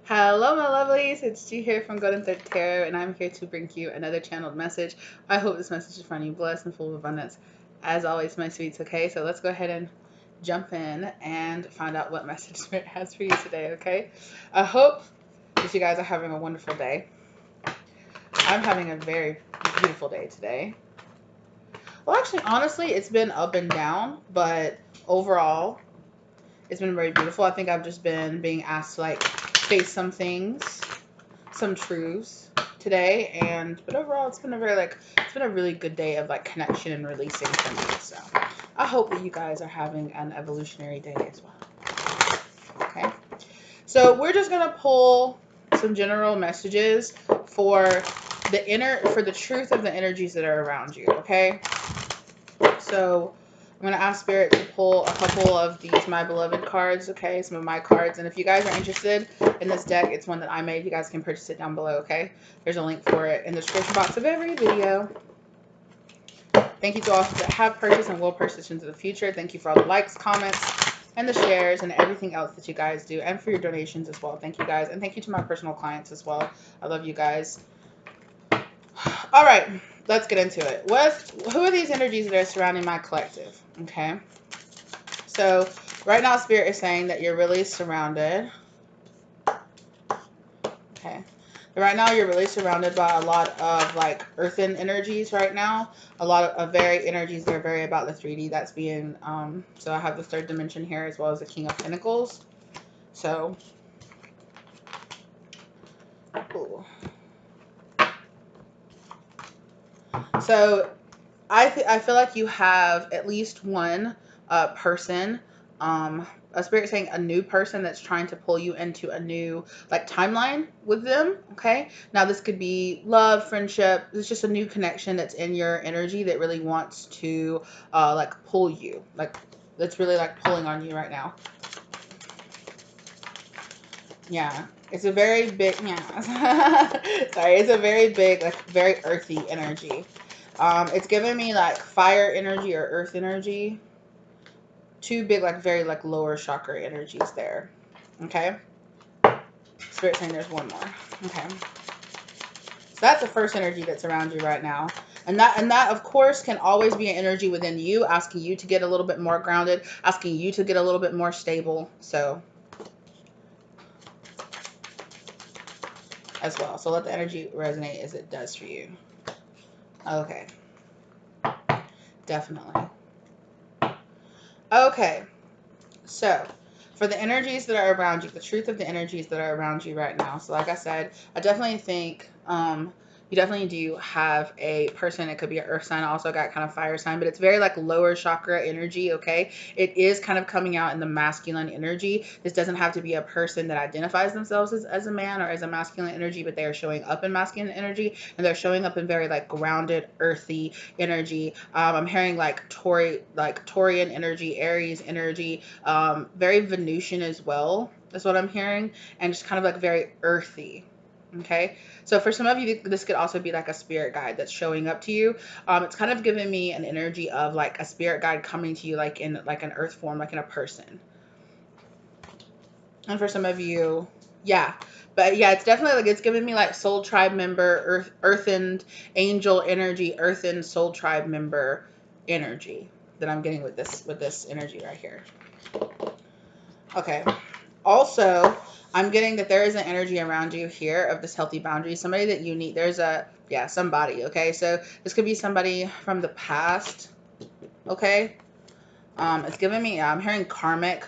Hello, my lovelies. It's G here from Golden Thread Tarot, and I'm here to bring you another channeled message. I hope this message is finding you blessed and full of abundance. As always, my sweets, okay? So let's go ahead and jump in and find out what message Spirit has for you today, okay? I hope that you guys are having a wonderful day. I'm having a very beautiful day today. Well, actually, honestly, it's been up and down, but overall, it's been very beautiful. I think I've just been being asked to face some things, some truths today, but overall it's been a really good day of connection and releasing for me. So I hope that you guys are having an evolutionary day as well. Okay. So we're just gonna pull some general messages for the truth of the energies that are around you, okay? So I'm going to ask Spirit to pull a couple of these My Beloved cards, okay? Some of my cards. And if you guys are interested in this deck, it's one that I made. You guys can purchase it down below, okay? There's a link for it in the description box of every video. Thank you to all that have purchased and will purchase into the future. Thank you for all the likes, comments, and the shares and everything else that you guys do, and for your donations as well. Thank you guys. And thank you to my personal clients as well. I love you guys. All right, let's get into it. Who are these energies that are surrounding my collective? Okay. So right now, Spirit is saying that you're really surrounded. Okay. Right now, you're really surrounded by a lot of earthen energies right now. A lot of very energies that are very about the 3D. That's being, so I have the third dimension here as well as the King of Pentacles. So, ooh. So I feel like you have at least one person, a spirit saying a new person that's trying to pull you into a new timeline with them. Okay, now this could be love, friendship. It's just a new connection that's in your energy that really wants to pull you, that's really pulling on you right now. Yeah, it's a very big, yeah. Sorry, it's a very big, very earthy energy. It's giving me fire energy or earth energy. Two big, very lower chakra energies there. Okay. Spirit saying there's one more. Okay. So that's the first energy that's around you right now. And that of course can always be an energy within you, asking you to get a little bit more grounded, asking you to get a little bit more stable. So as well. So let the energy resonate as it does for you. Okay. Definitely. Okay. So for the energies that are around you, the truth of the energies that are around you right now. So like I said, I definitely think you definitely do have a person. It could be an earth sign. I also got kind of fire sign, but it's very lower chakra energy. Okay. It is kind of coming out in the masculine energy. This doesn't have to be a person that identifies themselves as a man or as a masculine energy, but they are showing up in masculine energy, and they're showing up in very grounded, earthy energy. I'm hearing Taurian energy, Aries energy, very Venusian as well. That's what I'm hearing, and just kind of very earthy. Okay, so for some of you, this could also be a spirit guide that's showing up to you. It's kind of giving me an energy of a spirit guide coming to you in an earth form, in a person. And for some of you, yeah, but yeah, it's definitely it's giving me soul tribe member, earthened angel energy, earthened soul tribe member energy that I'm getting with this energy right here. Okay. Also, I'm getting that there is an energy around you here of this healthy boundary. Somebody that you need. There's somebody. Okay. So this could be somebody from the past. Okay. It's giving me, I'm hearing karmic.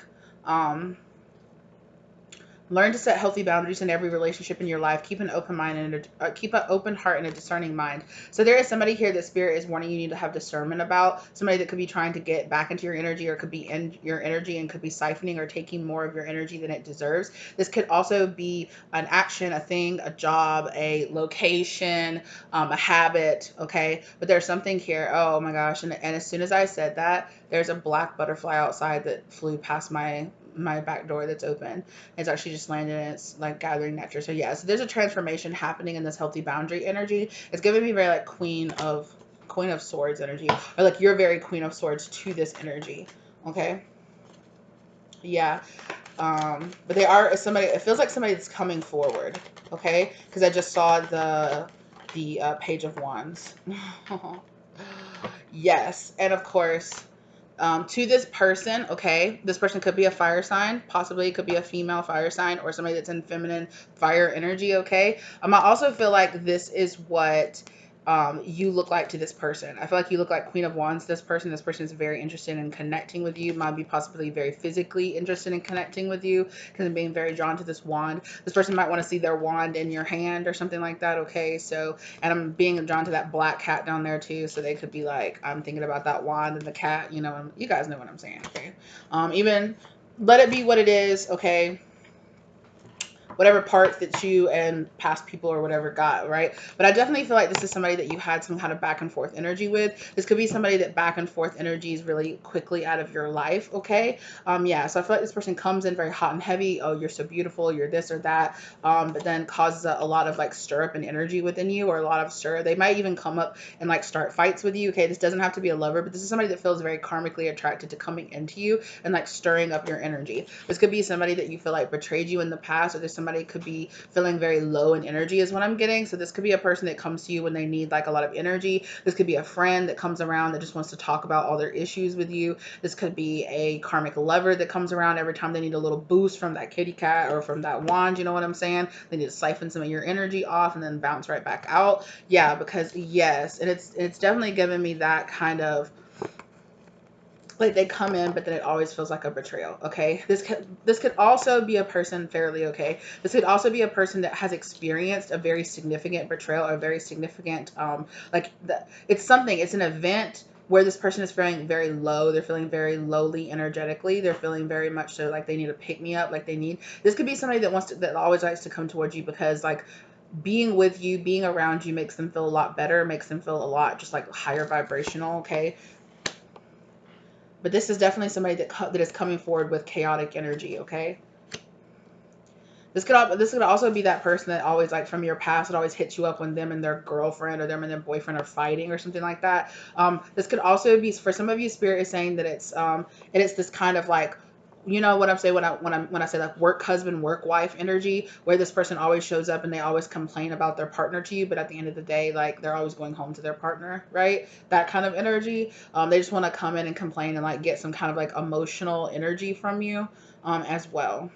Learn to set healthy boundaries in every relationship in your life. Keep an open mind and keep an open heart and a discerning mind. So there is somebody here that Spirit is warning you need to have discernment about. Somebody that could be trying to get back into your energy, or could be in your energy and could be siphoning or taking more of your energy than it deserves. This could also be an action, a thing, a job, a location, a habit. Okay, but there's something here. Oh my gosh! And as soon as I said that, there's a black butterfly outside that flew past my back door that's open. It's actually just landed and it's gathering nectar. So yeah, so there's a transformation happening in this healthy boundary energy. It's giving me very Queen of Swords energy, or you're very Queen of Swords to this energy. Okay. Yeah. But they are somebody, it feels like somebody that's coming forward, okay? Because I just saw the Page of Wands. Yes, and of course, to this person, okay, this person could be a fire sign, possibly it could be a female fire sign or somebody that's in feminine fire energy, okay? I also feel like this is what you look like to this person. I feel like you look like Queen of Wands. This person is very interested in connecting with you, might be possibly very physically interested in connecting with you because I'm being very drawn to this wand. This person might want to see their wand in your hand or something like that, okay? So, and I'm being drawn to that black cat down there too, so they could be like, I'm thinking about that wand and the cat, you know, you guys know what I'm saying, okay? Even let it be what it is, okay? Whatever part that you and past people or whatever got, right? But I definitely feel like this is somebody that you had some kind of back and forth energy with. This could be somebody that back and forth energy is really quickly out of your life, okay? Yeah, so I feel like this person comes in very hot and heavy. Oh, you're so beautiful, you're this or that, but then causes a lot of like stir up and energy within you, or a lot of stir. They might even come up and like start fights with you, okay? This doesn't have to be a lover, but this is somebody that feels very karmically attracted to coming into you and like stirring up your energy. This could be somebody that you feel like betrayed you in the past, or there's somebody could be feeling very low in energy is what I'm getting. So this could be a person that comes to you when they need like a lot of energy. This could be a friend that comes around that just wants to talk about all their issues with you. This could be a karmic lover that comes around every time they need a little boost from that kitty cat or from that wand. You know what I'm saying? They need to siphon some of your energy off and then bounce right back out. Yeah, because yes, and it's definitely given me that kind of like they come in, but then it always feels like a betrayal. Okay, this could also be a person fairly okay. This could also be a person that has experienced a very significant betrayal, a very significant it's something. It's an event where this person is feeling very low. They're feeling very lowly energetically. They're feeling very much so like they need to pick me up. Like they need. This could be somebody that always likes to come towards you because like being with you, being around you makes them feel a lot better, makes them feel a lot just like higher vibrational, okay? But this is definitely somebody that is coming forward with chaotic energy, okay? This could also be that person that always like from your past that always hits you up when them and their girlfriend or them and their boyfriend are fighting or something like that. This could also be for some of you. Spirit is saying that it's this kind of like, you know what I'm saying when I say like work husband work wife energy, where this person always shows up and they always complain about their partner to you, but at the end of the day like they're always going home to their partner, right? That kind of energy. They just want to come in and complain and like get some kind of like emotional energy from you as well.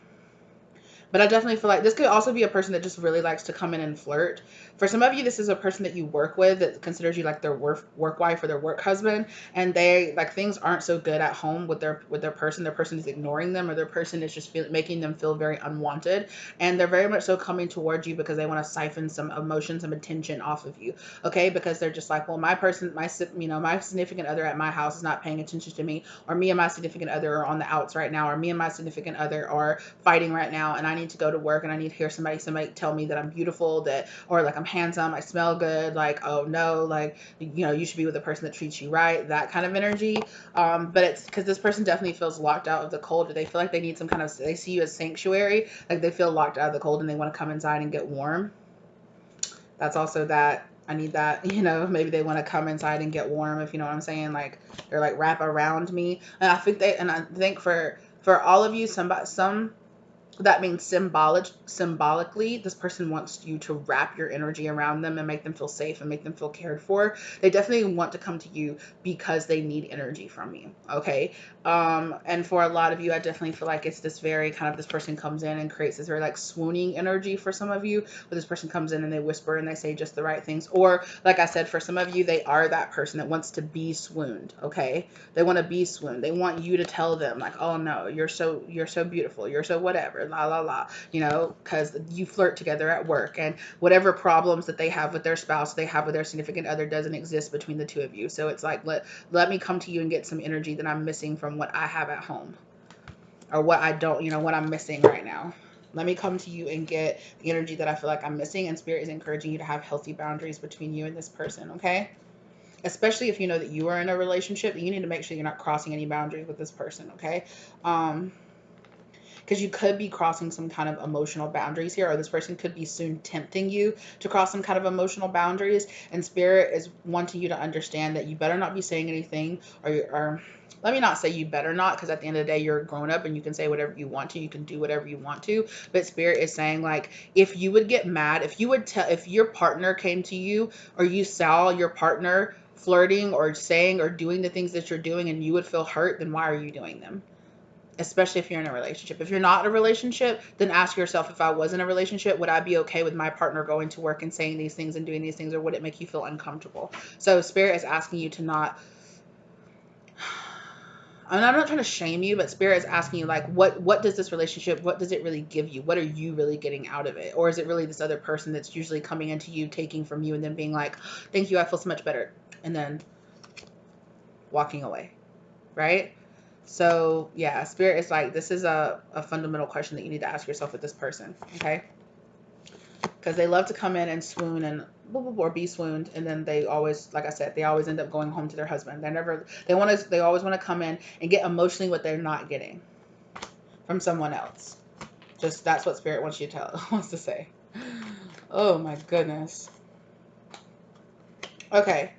But I definitely feel like this could also be a person that just really likes to come in and flirt. For some of you, this is a person that you work with that considers you like their work wife or their work husband, and they like things aren't so good at home with their person. Their person is ignoring them, or their person is just making them feel very unwanted, and they're very much so coming towards you because they want to siphon some emotion, some attention off of you. Okay, because they're just like, well, my significant other at my house is not paying attention to me, or me and my significant other are on the outs right now, or me and my significant other are fighting right now, and I need to go to work and I need to hear somebody tell me that I'm beautiful, that or like I'm handsome, I smell good, like oh no, like you should be with a person that treats you right, that kind of energy. But it's because this person definitely feels locked out of the cold, or they feel like they need some kind of they see you as sanctuary, like they feel locked out of the cold and they want to come inside and get warm. That's also that. I need that, maybe they want to come inside and get warm, if you know what I'm saying. Like they're like wrap around me. And I think for all of you, some that means symbolically, this person wants you to wrap your energy around them and make them feel safe and make them feel cared for. They definitely want to come to you because they need energy from you. Okay. And for a lot of you, I definitely feel like it's this very kind of this person comes in and creates this very like swooning energy for some of you, where this person comes in and they whisper and they say just the right things. Or like I said, for some of you, they are that person that wants to be swooned. Okay. They want to be swooned. They want you to tell them like, oh no, you're so beautiful. You're so whatever, la la la, because you flirt together at work, and whatever problems that they have with their spouse, they have with their significant other, doesn't exist between the two of you. So it's like, let me come to you and get some energy that I'm missing from what I have at home, or what I don't, what I'm missing right now. Let me come to you and get the energy that I feel like I'm missing. And Spirit is encouraging you to have healthy boundaries between you and this person, okay? Especially if you know that you are in a relationship, you need to make sure you're not crossing any boundaries with this person, okay? because you could be crossing some kind of emotional boundaries here, or this person could be soon tempting you to cross some kind of emotional boundaries. And Spirit is wanting you to understand that you better not be saying anything, or let me not say you better not, because at the end of the day, you're a grown up and you can say whatever you want to, you can do whatever you want to. But Spirit is saying, like, if you would get mad, if you would tell, if your partner came to you, or you saw your partner flirting or saying or doing the things that you're doing, and you would feel hurt, then why are you doing them? Especially if you're in a relationship. If you're not in a relationship, then ask yourself, if I was in a relationship, would I be okay with my partner going to work and saying these things and doing these things, or would it make you feel uncomfortable? So Spirit is asking you to not, I'm not trying to shame you, but Spirit is asking you, like, what does this relationship, what does it really give you? What are you really getting out of it? Or is it really this other person that's usually coming into you, taking from you, and then being like, thank you, I feel so much better, and then walking away, right? So yeah, Spirit is like, this is a fundamental question that you need to ask yourself with this person, okay? Because they love to come in and swoon and or be swooned, and then they always, like I said, they always end up going home to their husband. They always want to come in and get emotionally what they're not getting from someone else. Just, that's what Spirit wants you to wants to say. Oh my goodness. Okay.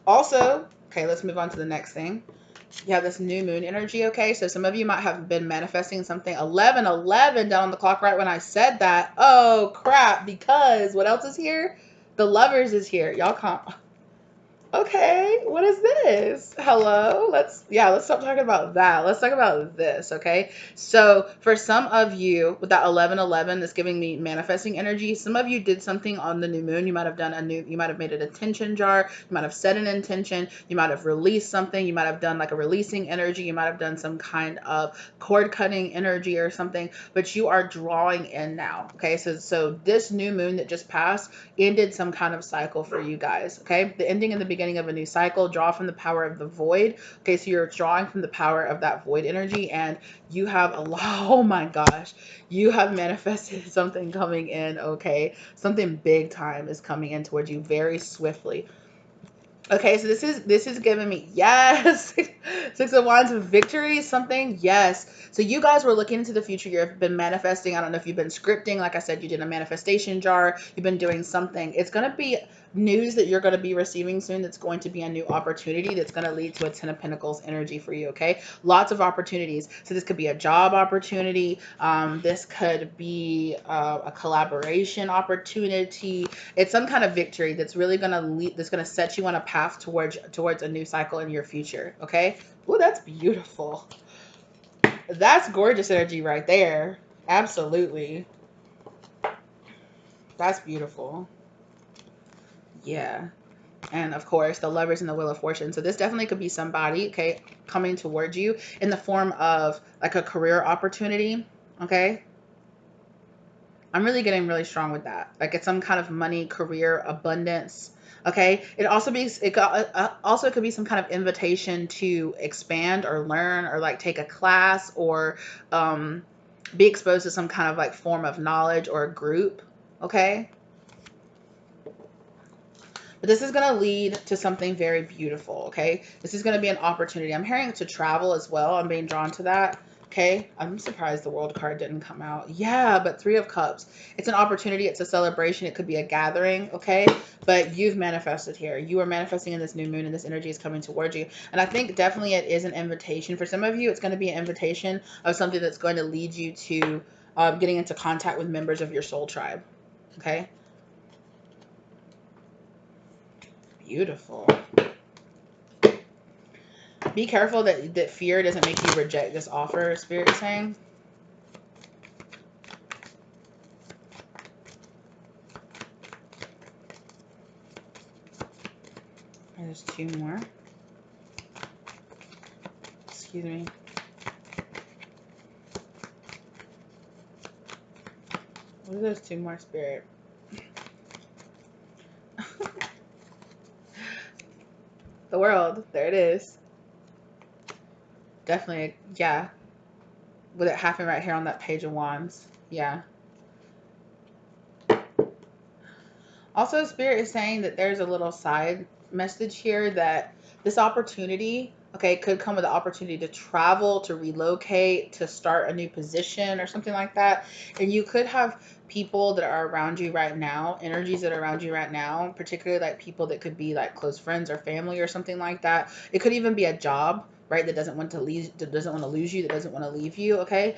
Also, okay, let's move on to the next thing. You have this new moon energy, okay? So some of you might have been manifesting something. 11:11 down on the clock right when I said that. Oh, crap. Because what else is here? The Lovers is here. Y'all can't. Okay, what is this? Hello? Let's stop talking about that. Let's talk about this, okay? So for some of you, with that 11:11 that's giving me manifesting energy, some of you did something on the new moon. You might have made an intention jar. You might have set an intention. You might have released something. You might have done like a releasing energy. You might have done some kind of cord cutting energy or something, but you are drawing in now, okay? So this new moon that just passed ended some kind of cycle for you guys, okay? The ending and the beginning of a new cycle. Draw from the power of the void, okay? So you're drawing from the power of that void energy, and you have a lot, oh my gosh, you have manifested something coming in, okay? Something big time is coming in towards you very swiftly. Okay, so this is giving me, yes, 6 of Wands, victory, something, yes. So you guys were looking into the future. You've been manifesting. I don't know if you've been scripting. Like I said, you did a manifestation jar. You've been doing something. It's going to be news that you're going to be receiving soon. That's going to be a new opportunity that's going to lead to a 10 of Pentacles energy for you, okay? Lots of opportunities. So this could be a job opportunity. This could be a collaboration opportunity. It's some kind of victory that's really going to lead, that's going to set you on a path towards a new cycle in your future, okay? Oh, that's beautiful. That's gorgeous energy right there. Absolutely. That's beautiful. Yeah. And of course, the Lovers and the Wheel of Fortune. So this definitely could be somebody, okay, coming towards you in the form of like a career opportunity, okay? I'm really getting really strong with that. Like it's some kind of money, career, abundance. Okay. It could be some kind of invitation to expand or learn or like take a class or be exposed to some kind of like form of knowledge or a group. Okay. But this is going to lead to something very beautiful. Okay. This is going to be an opportunity. I'm hearing to travel as well. I'm being drawn to that. Okay, I'm surprised the World card didn't come out. Yeah, but 3 of Cups. It's an opportunity. It's a celebration. It could be a gathering, okay? But you've manifested here. You are manifesting in this new moon, and this energy is coming towards you. And I think definitely it is an invitation. For some of you, it's going to be an invitation of something that's going to lead you to getting into contact with members of your soul tribe, okay? Beautiful. Be careful that fear doesn't make you reject this offer, Spirit is saying. There's 2 more. Excuse me. What are those 2 more, Spirit? The World. There it is. Definitely, yeah. With it happening right here on that Page of Wands. Yeah. Also, Spirit is saying that there's a little side message here that this opportunity Okay, it could come with the opportunity to travel, to relocate, to start a new position or something like that. And you could have people that are around you right now, energies that are around you right now, particularly like people that could be like close friends or family or something like that. It could even be a job, right? That doesn't want to leave, that doesn't want to lose you, that doesn't want to leave you. Okay,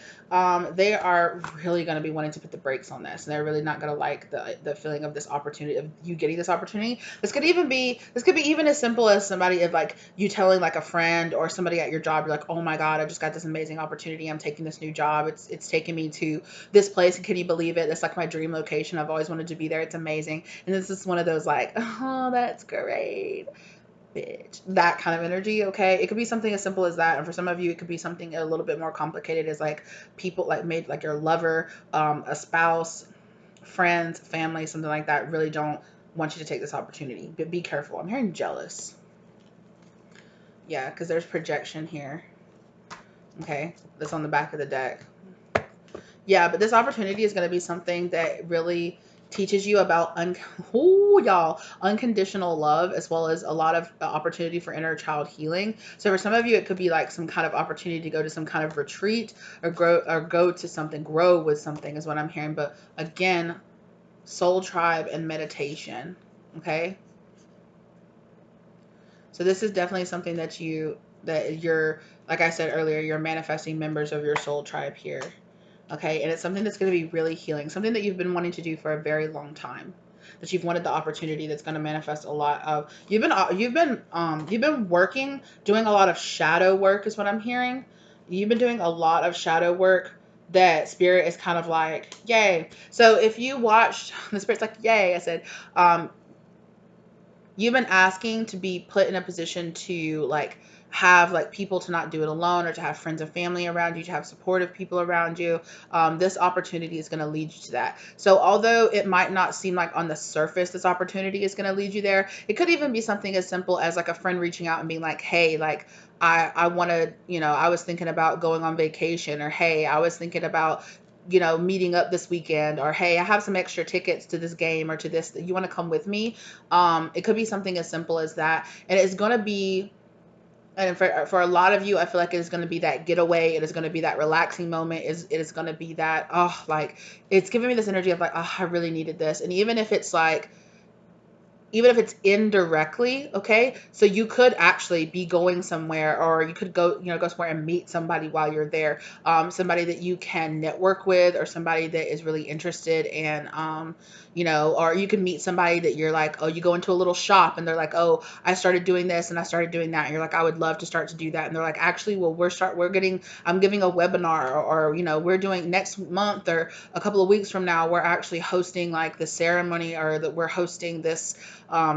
they are really going to be wanting to put the brakes on this, and they're really not going to like the feeling of this opportunity, of you getting this opportunity. This could be even as simple as somebody, of like you telling like a friend or somebody at your job, you're like, oh my god, I just got this amazing opportunity, I'm taking this new job, it's taking me to this place, and can you believe it, it's like my dream location, I've always wanted to be there, it's amazing. And this is one of those like, oh, that's great, bitch, that kind of energy. Okay, it could be something as simple as that, and for some of you it could be something a little bit more complicated, as like people like made like your lover, a spouse, friends, family, something like that, really don't want you to take this opportunity. But be careful. I'm hearing jealous. Yeah, because there's projection here. Okay, that's on the back of the deck. Yeah, but this opportunity is going to be something that really teaches you about ooh, y'all, unconditional love, as well as a lot of opportunity for inner child healing. So for some of you, it could be like some kind of opportunity to go to some kind of retreat, or go to something, grow with something is what I'm hearing. But again, soul tribe and meditation. Okay, so this is definitely something that you're, like I said earlier, you're manifesting members of your soul tribe here. Okay, and it's something that's going to be really healing, something that you've been wanting to do for a very long time, that you've wanted the opportunity, that's going to manifest a lot of. You've been working, doing a lot of shadow work is what I'm hearing. You've been doing a lot of shadow work that spirit is kind of like, yay. So if you watched, the spirit's like, yay. I said, um you've been asking to be put in a position to like have like people, to not do it alone, or to have friends and family around you, to have supportive people around you. This opportunity is going to lead you to that. So although it might not seem like on the surface this opportunity is going to lead you there, it could even be something as simple as like a friend reaching out and being like, hey, like I want to, I was thinking about going on vacation, or hey, I was thinking about meeting up this weekend, or hey, I have some extra tickets to this game or to this, you want to come with me. It could be something as simple as that, and it's going to be, and for a lot of you, I feel like it is going to be that getaway, it is going to be that relaxing moment, it is going to be that, oh, like it's giving me this energy of like, oh, I really needed this. And even if it's like, even if it's indirectly, okay, so you could actually be going somewhere, or you could go, go somewhere and meet somebody while you're there, somebody that you can network with, or somebody that is really interested in, or you can meet somebody that you're like, oh, you go into a little shop and they're like, oh, I started doing this and I started doing that, and you're like, I would love to start to do that, and they're like, actually, well, I'm giving a webinar, or we're doing next month, or a couple of weeks from now, we're actually hosting like the ceremony, or that we're hosting this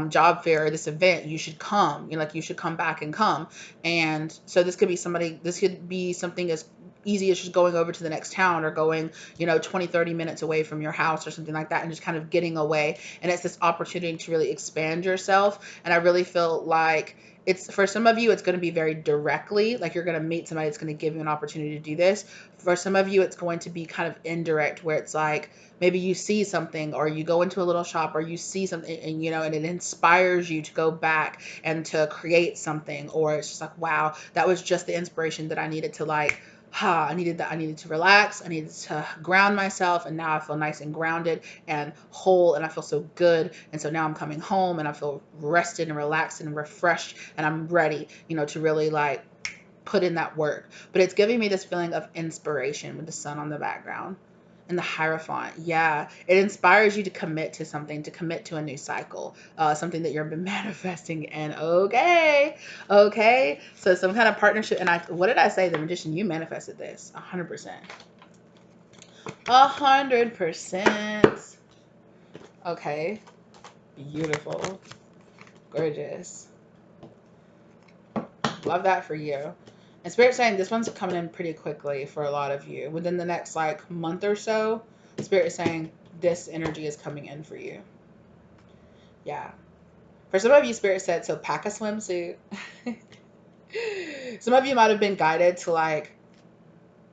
job fair, or this event, you should come, you should come back and come. And so this could be something as easy as just going over to the next town, or going 20-30 minutes away from your house or something like that, and just kind of getting away. And it's this opportunity to really expand yourself. And I really feel like it's, for some of you, it's going to be very directly, like you're going to meet somebody that's going to give you an opportunity to do this. For some of you, it's going to be kind of indirect, where it's like, maybe you see something, or you go into a little shop, or you see something, and it inspires you to go back and to create something. Or it's just like, wow, that was just the inspiration that I needed to, like, I needed that. I needed to relax. I needed to ground myself. And now I feel nice and grounded and whole. And I feel so good. And so now I'm coming home and I feel rested and relaxed and refreshed. And I'm ready, to really like put in that work. But it's giving me this feeling of inspiration with the sun on the background and the Hierophant. Yeah, it inspires you to commit to something, to commit to a new cycle, something that you've been manifesting in. Okay, okay. So some kind of partnership. And what did I say? The Magician, you manifested this 100%. 100%. Okay, beautiful, gorgeous. Love that for you. And Spirit saying this one's coming in pretty quickly for a lot of you. Within the next like month or so, Spirit is saying this energy is coming in for you. Yeah. For some of you, Spirit said, so pack a swimsuit. Some of you might have been guided to like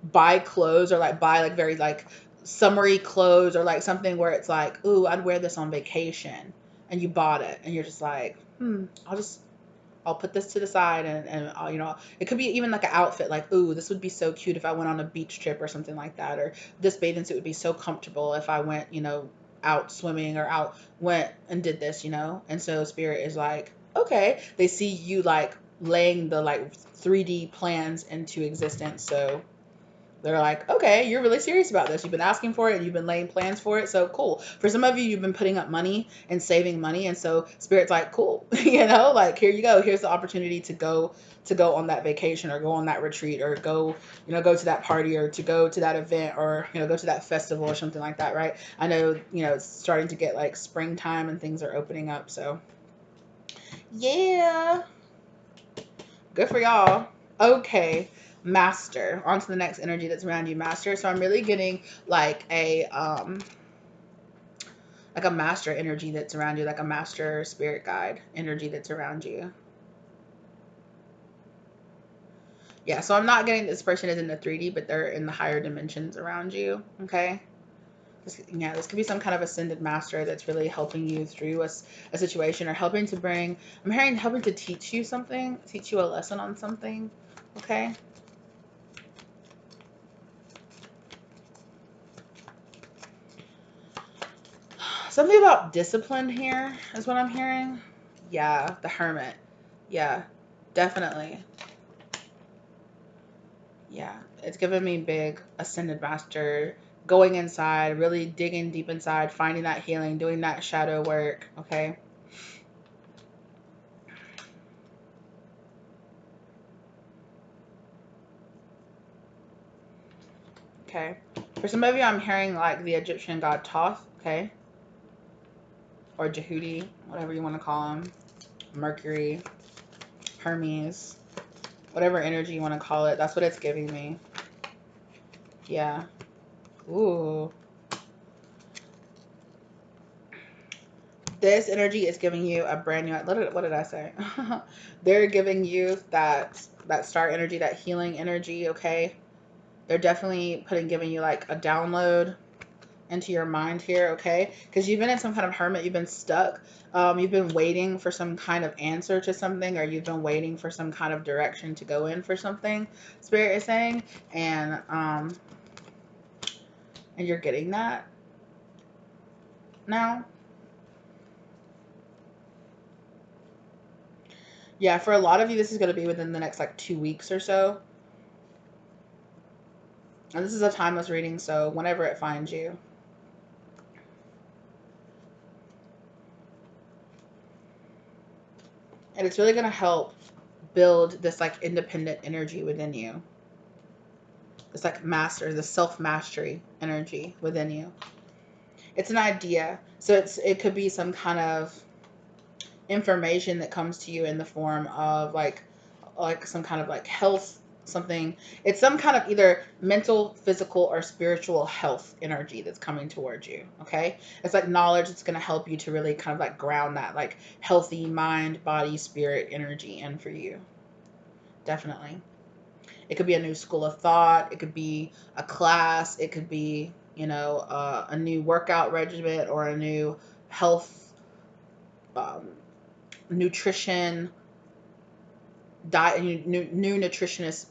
buy clothes, or like buy like very like summery clothes, or like something where it's like, ooh, I'd wear this on vacation. And you bought it and you're just like, I'll just I'll put this to the side, and I'll, it could be even like an outfit, like, ooh, this would be so cute if I went on a beach trip or something like that, or this bathing suit would be so comfortable if I went, out swimming or went and did this. And so spirit is like, okay, they see you like laying the like 3D plans into existence. So they're like, okay, you're really serious about this. You've been asking for it and you've been laying plans for it. So cool. For some of you, you've been putting up money and saving money. And so spirit's like, cool, like, here you go. Here's the opportunity to go on that vacation, or go on that retreat, or go to that party, or to go to that event, or, go to that festival or something like that. Right. I know, it's starting to get like springtime and things are opening up. So yeah, good for y'all. Okay. Master. On to the next energy that's around you, master. So I'm really getting like a master energy that's around you, like a master spirit guide energy that's around you. Yeah, so I'm not getting this person is in the 3D, but they're in the higher dimensions around you. Okay. This could be some kind of ascended master that's really helping you through a situation, or helping to bring, I'm hearing helping to teach you something, teach you a lesson on something. Okay. Something about discipline here is what I'm hearing. Yeah, the hermit. Yeah, definitely. Yeah, it's giving me big ascended master, going inside, really digging deep inside, finding that healing, doing that shadow work. Okay. Okay. For some of you, I'm hearing like the Egyptian god Thoth. Okay. Or Jehudi, whatever you want to call him. Mercury, Hermes, whatever energy you want to call it. That's what it's giving me. Yeah. Ooh. This energy is giving you a brand new, what did I say? They're giving you that star energy, that healing energy. Okay. They're definitely giving you like a download into your mind here. Okay. Because you've been in some kind of hermit, you've been stuck. You've been waiting for some kind of answer to something, or you've been waiting for some kind of direction to go in for something, spirit is saying. And you're getting that now. Yeah, for a lot of you, this is going to be within the next like 2 weeks or so. And this is a timeless reading, so whenever it finds you. And it's really going to help build this like independent energy within you. This like the self-mastery energy within you. It's an idea. So it could be some kind of information that comes to you in the form of like some kind of like health something. It's some kind of either mental, physical, or spiritual health energy that's coming towards you. Okay. It's like knowledge that's going to help you to really kind of like ground that like healthy mind, body, spirit energy in for you. Definitely. It could be a new school of thought, it could be a class, it could be a new workout regimen, or a new health, um, nutrition diet, new nutritionist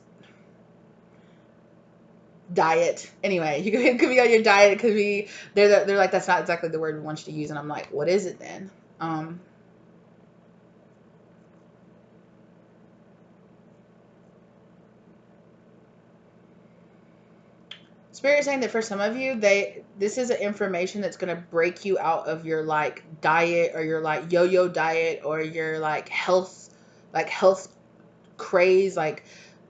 diet. Anyway, it could be on your diet. It could be they're like, that's not exactly the word we want you to use, and I'm like, what is it then? Spirit saying that for some of you, this is information that's gonna break you out of your like diet, or your like yo-yo diet, or your like health craze. Like,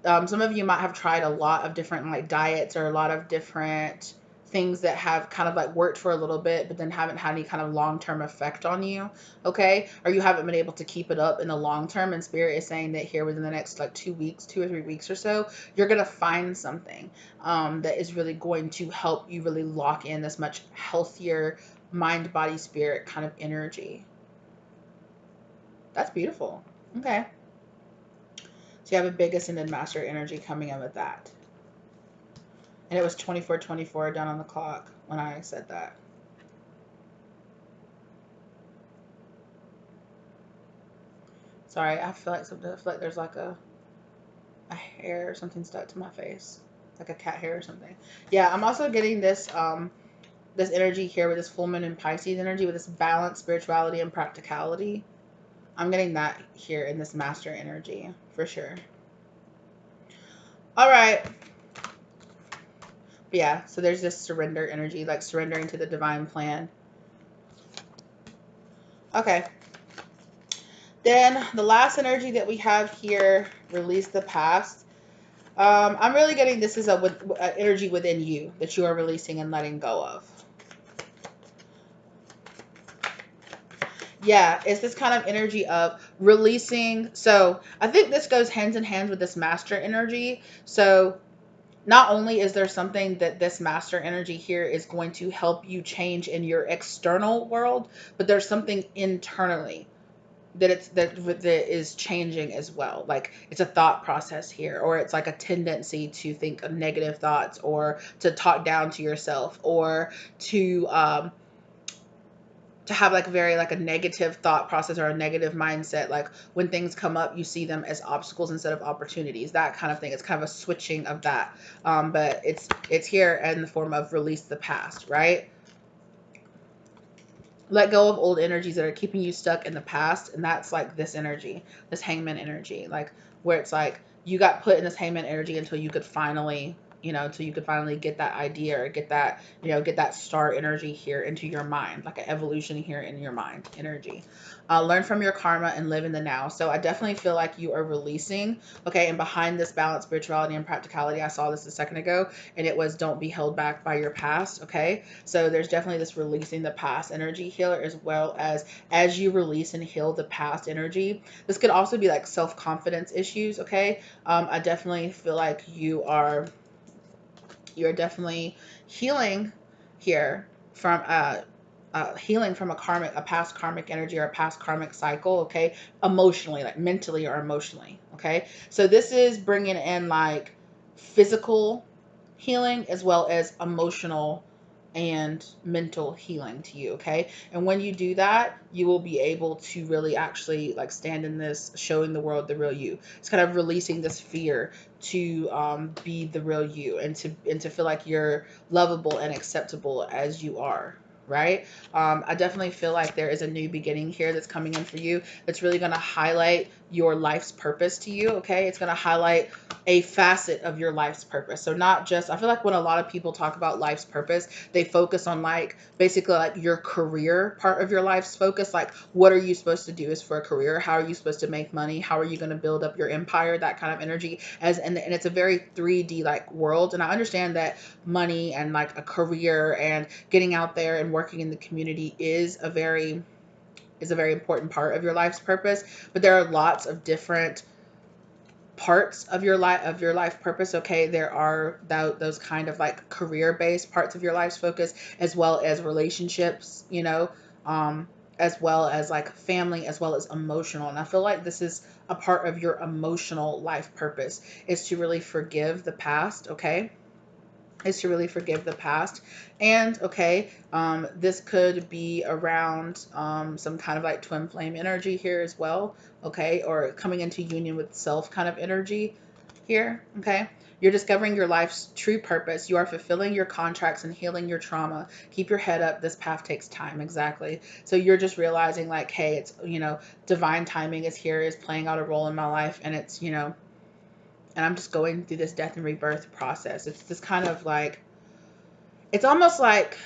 some of you might have tried a lot of different like diets, or a lot of different things that have kind of like worked for a little bit, but then haven't had any kind of long-term effect on you. Okay. Or you haven't been able to keep it up in the long term. And spirit is saying that here within the next like 2 weeks, 2 or 3 weeks or so, you're going to find something that is really going to help you really lock in this much healthier mind, body, spirit kind of energy. That's beautiful. Okay. So you have a big ascended master energy coming in with that. And it was 24:24 down on the clock when I said that. Sorry, I feel like something. I feel like there's like a hair or something stuck to my face, like a cat hair or something. Yeah, I'm also getting this energy here with this full moon in Pisces energy with this balance, spirituality, and practicality. I'm getting that here in this master energy for sure. All right. Yeah, so there's this surrender energy, like surrendering to the divine plan. Okay. Then the last energy that we have here, release the past. I'm really getting this is a energy within you that you are releasing and letting go of. Yeah, it's this kind of energy of releasing. So I think this goes hands in hand with this master energy. So not only is there something that this master energy here is going to help you change in your external world, but there's something internally that is changing as well. Like it's a thought process here, or it's like a tendency to think of negative thoughts, or to talk down to yourself, or to have like very like a negative thought process or a negative mindset. Like when things come up, you see them as obstacles instead of opportunities, that kind of thing. It's kind of a switching of that. But it's here in the form of release the past, right? Let go of old energies that are keeping you stuck in the past. And that's like this energy, this hangman energy, like where it's like you got put in this hangman energy until you could finally, until you could finally get that idea, or get that, get that star energy here into your mind, like an evolution here in your mind energy. Learn from your karma and live in the now. So I definitely feel like you are releasing. Okay. And behind this balance, spirituality, and practicality, I saw this a second ago, and it was don't be held back by your past. Okay. So there's definitely this releasing the past energy healer, as well as you release and heal the past energy. This could also be like self-confidence issues. Okay. I definitely feel like you're definitely healing here from healing from a past karmic energy or a past karmic cycle. Okay, emotionally, like mentally or emotionally. Okay, so this is bringing in like physical healing as well as emotional and mental healing to you. Okay, and when you do that, you will be able to really actually like stand in this, showing the world the real you. It's kind of releasing this fear to be the real you, and to feel like you're lovable and acceptable as you are, right? I definitely feel like there is a new beginning here that's coming in for you, that's really going to highlight your life's purpose to you. Okay, it's going to highlight a facet of your life's purpose. So not just, I feel like when a lot of people talk about life's purpose, they focus on like basically like your career part of your life's focus. Like what are you supposed to do is for a career? How are you supposed to make money? How are you going to build up your empire? That kind of energy. And it's a very 3D like world. And I understand that money and like a career and getting out there and working in the community is a very important part of your life's purpose. But there are lots of different parts of your life purpose. Okay, there are those kind of like career based parts of your life's focus, as well as relationships, um as well as like family, as well as emotional. And I feel like this is a part of your emotional life purpose, is to really forgive the past. Okay, is to really forgive the past. And okay, this could be around some kind of like twin flame energy here as well. Okay, or coming into union with self kind of energy here. Okay, you're discovering your life's true purpose. You are fulfilling your contracts and healing your trauma. Keep your head up. This path takes time. Exactly. So you're just realizing like, hey, it's, divine timing is here, is playing out a role in my life. And it's, and I'm just going through this death and rebirth process. It's this kind of like, it's almost like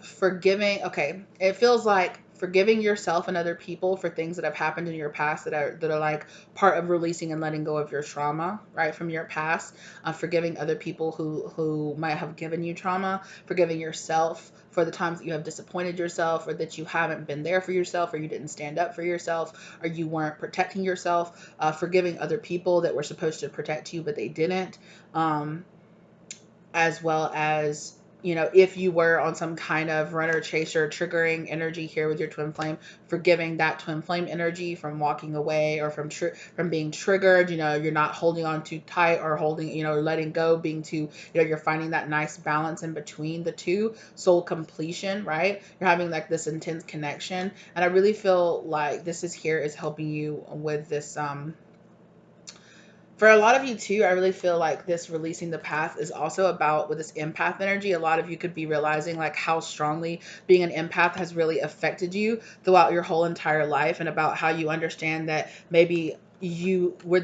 forgiving. Okay, it feels like forgiving yourself and other people for things that have happened in your past, that are like part of releasing and letting go of your trauma, right, from your past. Forgiving other people who might have given you trauma. Forgiving yourself for the times that you have disappointed yourself, or that you haven't been there for yourself, or you didn't stand up for yourself, or you weren't protecting yourself. Forgiving other people that were supposed to protect you but they didn't. As well as if you were on some kind of runner chaser triggering energy here with your twin flame, forgiving that twin flame energy from walking away or from being triggered. You're not holding on too tight or holding, letting go, being too, you're finding that nice balance in between the two, soul completion, right? You're having like this intense connection. And I really feel like this is here is helping you with this, for a lot of you too, I really feel like this releasing the path is also about with this empath energy. A lot of you could be realizing like how strongly being an empath has really affected you throughout your whole entire life, and about how you understand that maybe you were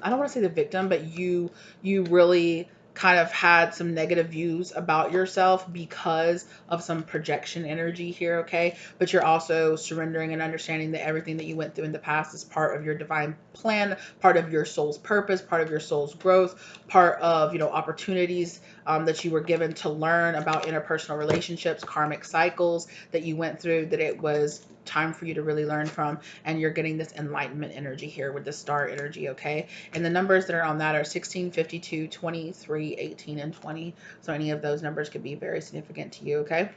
I don't want to say the victim, but you really kind of had some negative views about yourself because of some projection energy here, okay? But you're also surrendering and understanding that everything that you went through in the past is part of your divine plan, part of your soul's purpose, part of your soul's growth, part of, opportunities that you were given to learn about interpersonal relationships, karmic cycles that you went through, that it was time for you to really learn from. And you're getting this enlightenment energy here with the star energy, okay? And the numbers that are on that are 16, 52, 23, 18, and 20. So any of those numbers could be very significant to you, okay?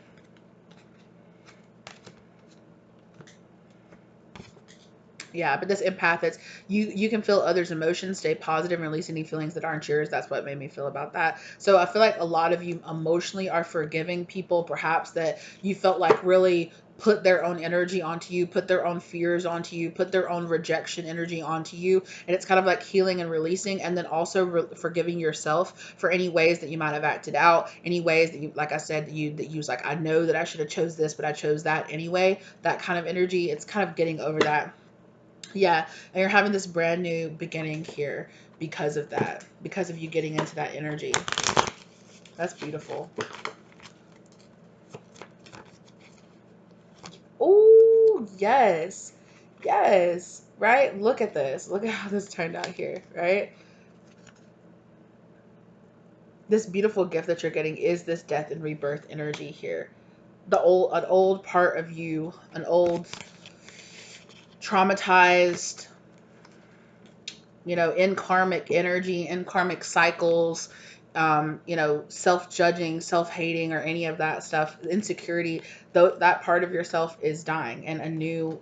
Yeah, but this empath, is you can feel others' emotions, stay positive, and release any feelings that aren't yours. That's what made me feel about that. So I feel like a lot of you emotionally are forgiving people, perhaps that you felt like really put their own energy onto you, put their own fears onto you, put their own rejection energy onto you. And it's kind of like healing and releasing, and then also forgiving yourself for any ways that you might have acted out, any ways that you, like I said, that you was like, I know that I should have chose this, but I chose that anyway. That kind of energy, it's kind of getting over that. Yeah, and you're having this brand new beginning here because of that, because of you getting into that energy. That's beautiful. Oh, yes. Yes. Right? Look at this. Look at how this turned out here, right? This beautiful gift that you're getting is this death and rebirth energy here. An old part of you, an old traumatized, in karmic energy, in karmic cycles, self-judging, self-hating, or any of that stuff, insecurity, though that part of yourself is dying, and a new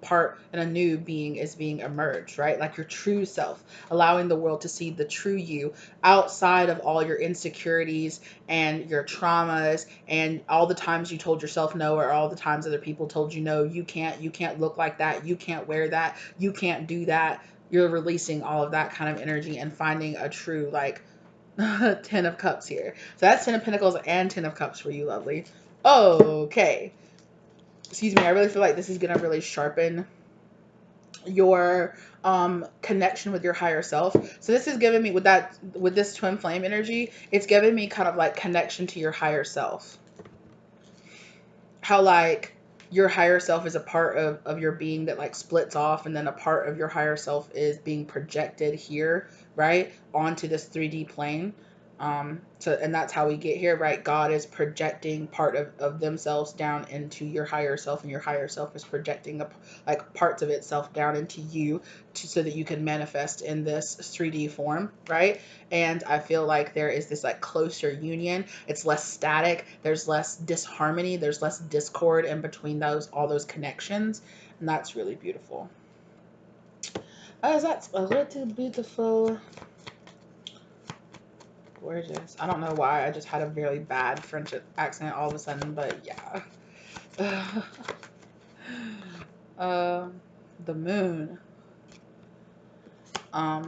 part and a new being is being emerged, right? Like your true self, allowing the world to see the true you outside of all your insecurities and your traumas and all the times you told yourself no, or all the times other people told you no, you can't look like that, you can't wear that, you can't do that. You're releasing all of that kind of energy and finding a true, like, 10 of cups here. So that's 10 of pentacles and 10 of cups for you, lovely. Okay, excuse me, I really feel like this is gonna really sharpen your connection with your higher self. So this is giving me, with this twin flame energy, it's giving me kind of like connection to your higher self. How like your higher self is a part of your being that like splits off, and then a part of your higher self is being projected here, right, onto this 3D plane. And that's how we get here, right? God is projecting part of themselves down into your higher self, and your higher self is projecting like parts of itself down into you, so that you can manifest in this 3D form, right? And I feel like there is this like closer union. It's less static, there's less disharmony, there's less discord in between all those connections, and that's really beautiful. That's a little beautiful. Gorgeous. I don't know why I just had a very bad French accent all of a sudden, but yeah. The moon. I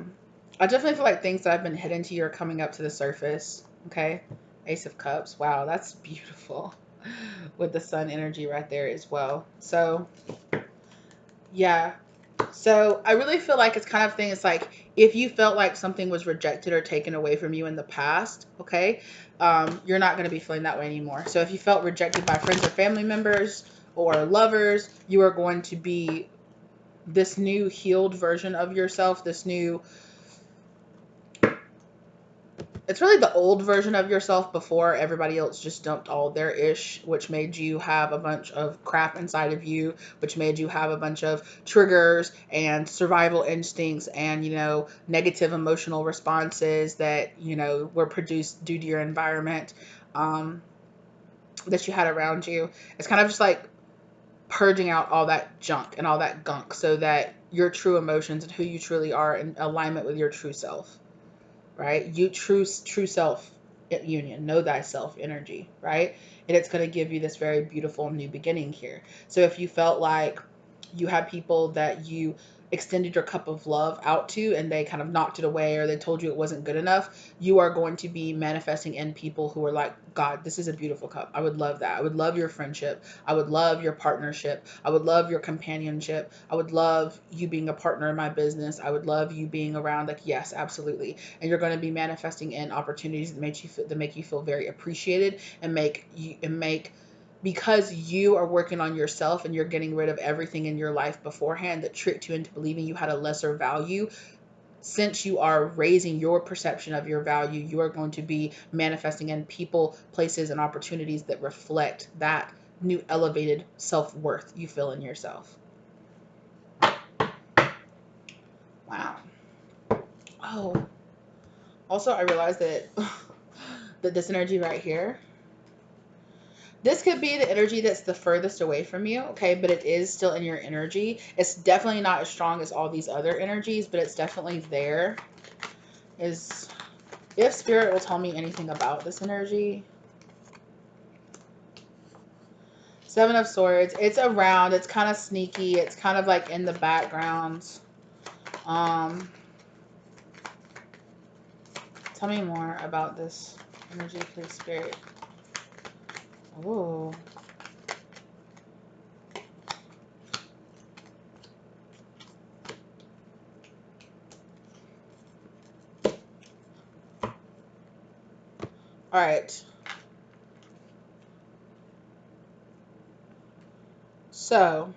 definitely feel like things that have been hidden to you are coming up to the surface. Okay. Ace of Cups. Wow, that's beautiful. With the sun energy right there as well. So yeah. So I really feel like it's kind of thing. It's like if you felt like something was rejected or taken away from you in the past, okay, you're not going to be feeling that way anymore. So if you felt rejected by friends or family members or lovers, you are going to be this new healed version of yourself, this new, it's really the old version of yourself before everybody else just dumped all their ish, which made you have a bunch of crap inside of you, which made you have a bunch of triggers and survival instincts and, negative emotional responses that, were produced due to your environment. that you had around you. It's kind of just like purging out all that junk and all that gunk so that your true emotions and who you truly are in alignment with your true self, right? You true self union, know thyself energy, right? And it's going to give you this very beautiful new beginning here. So if you felt like you had people that you extended your cup of love out to and they kind of knocked it away or they told you it wasn't good enough, you are going to be manifesting in people who are like, God, this is a beautiful cup. I would love that. I would love your friendship. I would love your partnership. I would love your companionship. I would love you being a partner in my business. I would love you being around. Like, yes, absolutely. And you're going to be manifesting in opportunities that make you feel very appreciated and make because you are working on yourself and you're getting rid of everything in your life beforehand that tricked you into believing you had a lesser value. Since you are raising your perception of your value, you are going to be manifesting in people, places, and opportunities that reflect that new elevated self-worth you feel in yourself. Wow. Oh, also I realized that that this energy right here, this could be the energy that's the furthest away from you, okay? But it is still in your energy. It's definitely not as strong as all these other energies, but it's definitely there. Is if spirit will tell me anything about this energy. Seven of Swords. It's around. It's kind of sneaky. It's kind of like in the background. Tell me more about this energy, please, spirit. Oh. All right. So,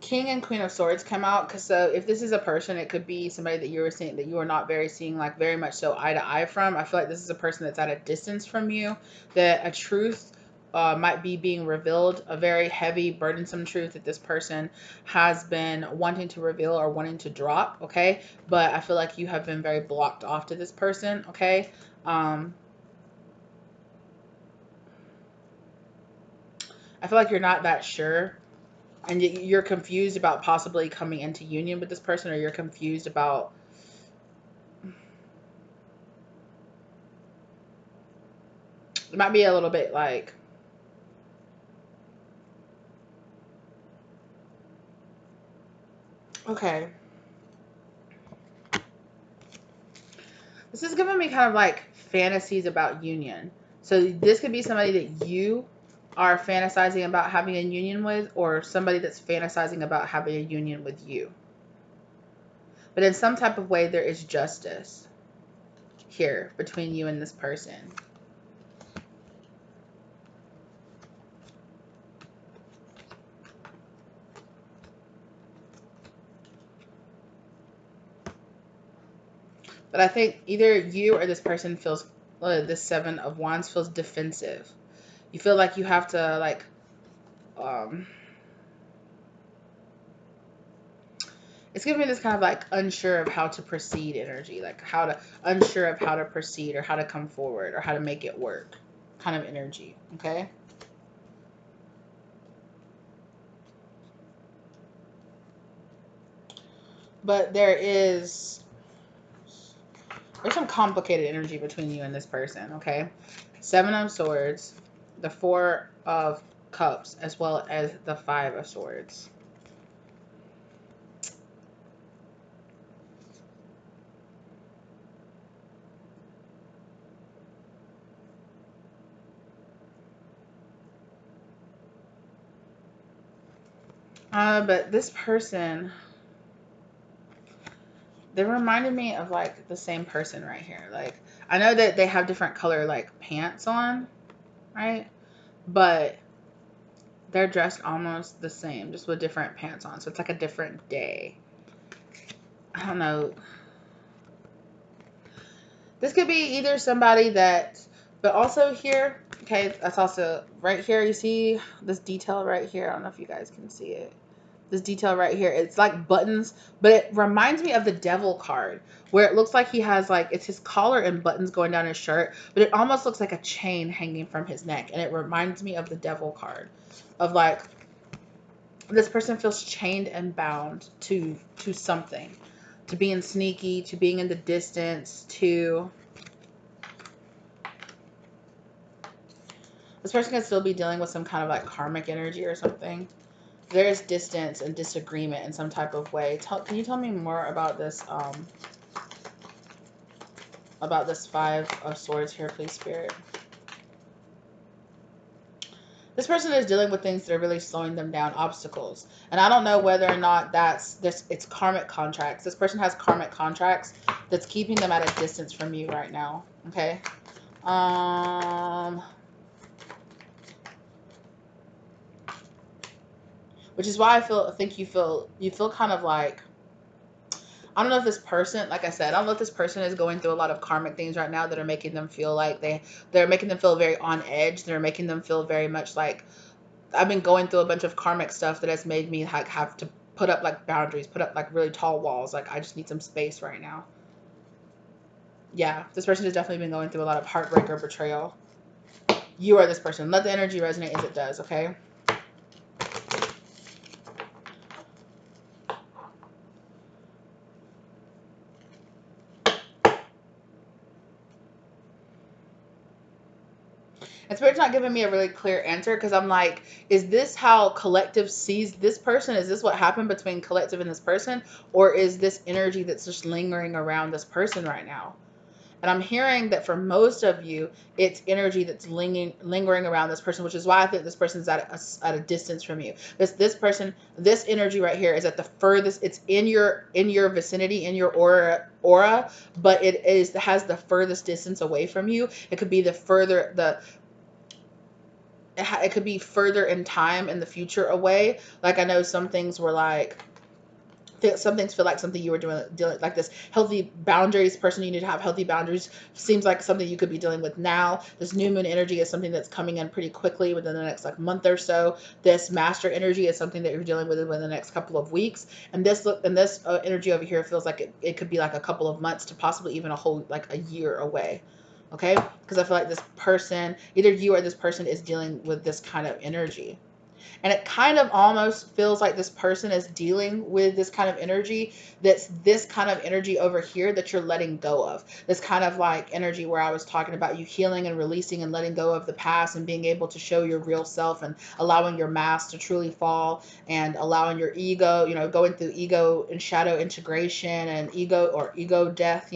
King and Queen of Swords come out because so if this is a person, it could be somebody that you were seeing that you are not seeing like very much so eye to eye from. I feel like this is a person that's at a distance from you, that a truth might be being revealed, a very heavy, burdensome truth that this person has been wanting to reveal or wanting to drop, okay? But I feel like you have been very blocked off to this person, okay? I feel like you're not that sure and you're confused about possibly coming into union with this person, or you're confused about it might be a little bit like okay, this is giving me kind of like fantasies about union. So this could be somebody that you are fantasizing about having a union with, or somebody that's fantasizing about having a union with you. But in some type of way there is justice here between you and this person. But I think either you or this person feels this Seven of Wands feels defensive. You feel like you have to like um it's giving me this kind of like unsure of how to proceed energy, like unsure of how to proceed or how to come forward or how to make it work kind of energy, okay? But there's some complicated energy between you and this person, okay? Seven of Swords, the Four of Cups, as well as the Five of Swords. But this person, they reminded me of like the same person right here. Like I know that they have different color like pants on, right? But they're dressed almost the same, just with different pants on. So it's like a different day. I don't know. This could be either somebody that, but also here, okay, that's also right here. You see this detail right here. I don't know if you guys can see it. This detail right here, it's like buttons, but it reminds me of the devil card, where it looks like he has like, it's his collar and buttons going down his shirt, but it almost looks like a chain hanging from his neck, and it reminds me of the devil card, of like, this person feels chained and bound to something, to being sneaky, to being in the distance, to, this person can still be dealing with some kind of like karmic energy or something. There's distance and disagreement in some type of way. Can you tell me more about this Five of Swords here, please, Spirit? This person is dealing with things that are really slowing them down, obstacles. And I don't know whether or not it's karmic contracts. This person has karmic contracts that's keeping them at a distance from you right now. Okay. Which is why I think you feel kind of like, I don't know if this person, like I said, I don't know if this person is going through a lot of karmic things right now that are making them feel like they're making them feel very on edge. They're making them feel very much like, I've been going through a bunch of karmic stuff that has made me like have to put up like boundaries, put up like really tall walls. Like, I just need some space right now. Yeah, this person has definitely been going through a lot of heartbreak or betrayal. You are this person. Let the energy resonate as it does, okay? And Spirit's not giving me a really clear answer, because I'm like, is this how collective sees this person? Is this what happened between collective and this person? Or is this energy that's just lingering around this person right now? And I'm hearing that for most of you, it's energy that's lingering around this person, which is why I think this person's at a distance from you. This person, this energy right here is at the furthest. It's in your vicinity, in your aura, but it has the furthest distance away from you. It could be it could be further in time in the future away. Like, I know some things were like, some things feel like something you were dealing like this healthy boundaries person. You need to have healthy boundaries. Seems like something you could be dealing with now. This new moon energy is something that's coming in pretty quickly within the next like month or so. This master energy is something that you're dealing with within the next couple of weeks. And this energy over here feels like it could be like a couple of months to possibly even a whole like a year away. Okay, because I feel like this person, either you or this person, is dealing with this kind of energy. And it kind of almost feels like this person is dealing with this kind of energy, that's this kind of energy over here that you're letting go of. This kind of like energy where I was talking about you healing and releasing and letting go of the past and being able to show your real self and allowing your mask to truly fall and allowing your ego, going through ego and shadow integration and ego death,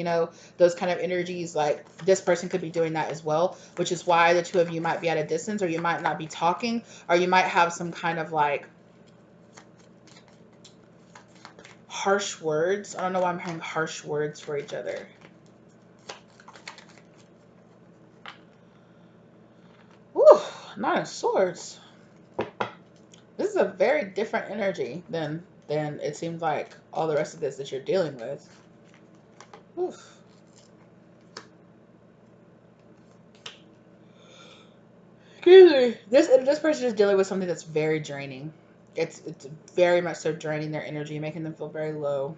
those kind of energies. Like, this person could be doing that as well, which is why the two of you might be at a distance, or you might not be talking, or you might have some kind of like harsh words. I don't know why I'm hearing harsh words for each other. Whew, Nine of Swords. This is a very different energy than it seems like all the rest of this that you're dealing with. Oof. Excuse me. This person is dealing with something that's very draining. It's very much so draining their energy, making them feel very low.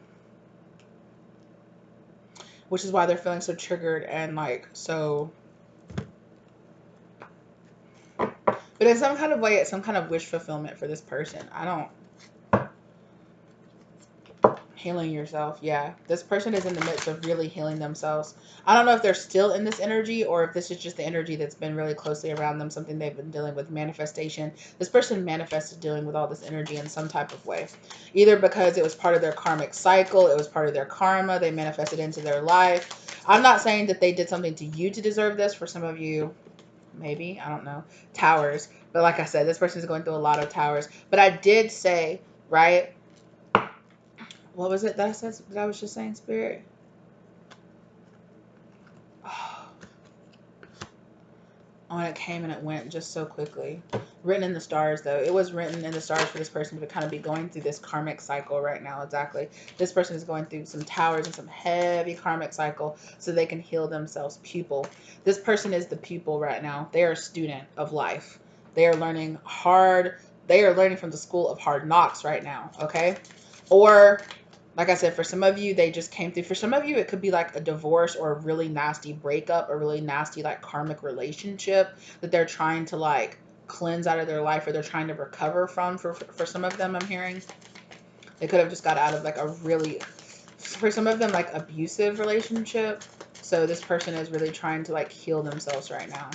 Which is why they're feeling so triggered and like so. But in some kind of way, it's some kind of wish fulfillment for this person. Healing yourself. Yeah. This person is in the midst of really healing themselves. I don't know if they're still in this energy or if this is just the energy that's been really closely around them, something they've been dealing with, manifestation. This person manifested dealing with all this energy in some type of way. Either because it was part of their karmic cycle, it was part of their karma, they manifested into their life. I'm not saying that they did something to you to deserve this. For some of you, maybe, I don't know, towers. But like I said, this person is going through a lot of towers. But I did say, right? What was it that I said that I was just saying, Spirit? Oh, and it came and it went just so quickly. Written in the stars, though. It was written in the stars for this person to kind of be going through this karmic cycle right now. Exactly. This person is going through some towers and some heavy karmic cycle so they can heal themselves. Pupil. This person is the pupil right now. They are a student of life. They are learning hard, They are learning from the school of hard knocks right now, okay? Or like I said, for some of you, they just came through. For some of you, it could be like a divorce or a really nasty breakup, a really nasty like karmic relationship that they're trying to like cleanse out of their life, or they're trying to recover from. For some of them, I'm hearing they could have just got out of like a really, for some of them, like abusive relationship. So this person is really trying to like heal themselves right now.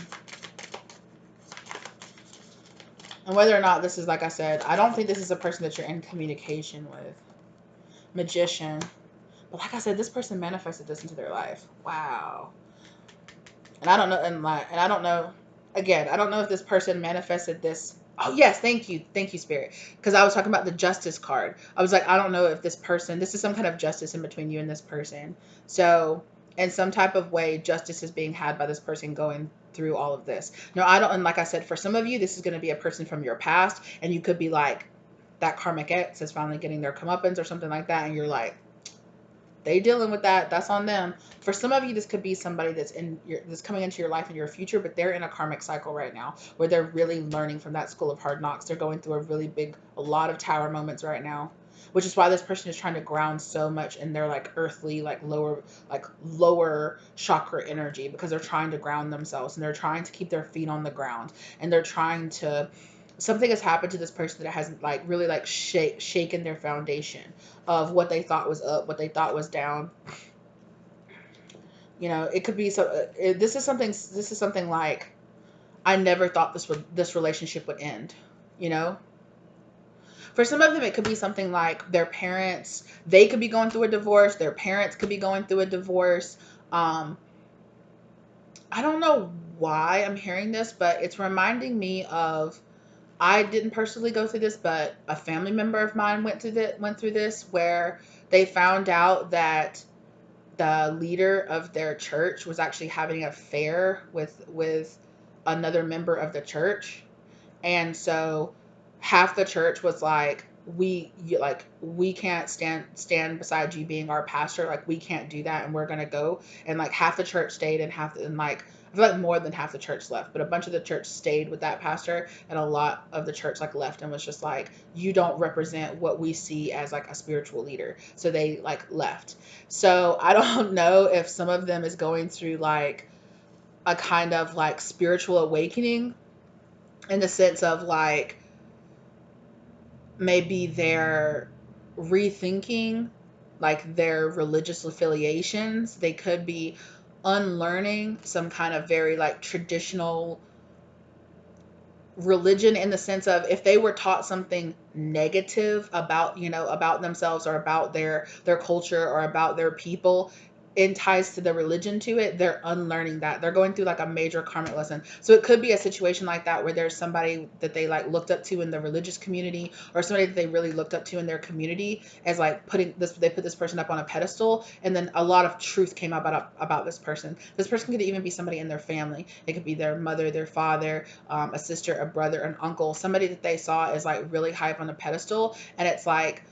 And whether or not this is, like I said, I don't think this is a person that you're in communication with. Magician. But like I said, this person manifested this into their life. Wow. And I don't know, and I don't know, again, I don't know if this person manifested this. Oh yes, thank you, Spirit. Because I was talking about the Justice card. I was like, I don't know if this person, this is some kind of justice in between you and this person. So in some type of way, justice is being had by this person going through all of this. No, I don't. And like I said, for some of you, this is going to be a person from your past, and you could be like, that karmic ex is finally getting their comeuppance or something like that, and you're like, they dealing with that. That's on them. For some of you, this could be somebody that's coming into your life in your future, but they're in a karmic cycle right now where they're really learning from that school of hard knocks. They're going through a lot of tower moments right now, which is why this person is trying to ground so much in their like earthly, like lower chakra energy, because they're trying to ground themselves and they're trying to keep their feet on the ground, and they're trying to, something has happened to this person that has like really like shaken their foundation of what they thought was up, what they thought was down. You know, it could be so. This is something. This is something like, I never thought this relationship would end. You know, for some of them, it could be something like their parents. They could be going through a divorce. Their parents could be going through a divorce. Um, I don't know why I'm hearing this, but it's reminding me of. I didn't personally go through this, but a family member of mine went through this, where they found out that the leader of their church was actually having an affair with another member of the church. And so half the church was like, we can't stand beside you being our pastor, like we can't do that, and we're gonna go. And like half the church stayed, and like I feel like more than half the church left, but a bunch of the church stayed with that pastor, and a lot of the church like left and was just like, you don't represent what we see as like a spiritual leader. So they like left. So I don't know if some of them is going through like a kind of like spiritual awakening, in the sense of like maybe they're rethinking like their religious affiliations. They could be unlearning some kind of very like traditional religion, in the sense of, if they were taught something negative about, about themselves, or about their culture, or about their people, in ties to the religion to it, they're unlearning that. They're going through like a major karmic lesson. So it could be a situation like that, where there's somebody that they like looked up to in the religious community, or somebody that they really looked up to in their community, as like they put this person up on a pedestal, and then a lot of truth came out about this person. This person could even be somebody in their family. It could be their mother, their father, a sister, a brother, an uncle, somebody that they saw as like really high up on a pedestal. And it's like,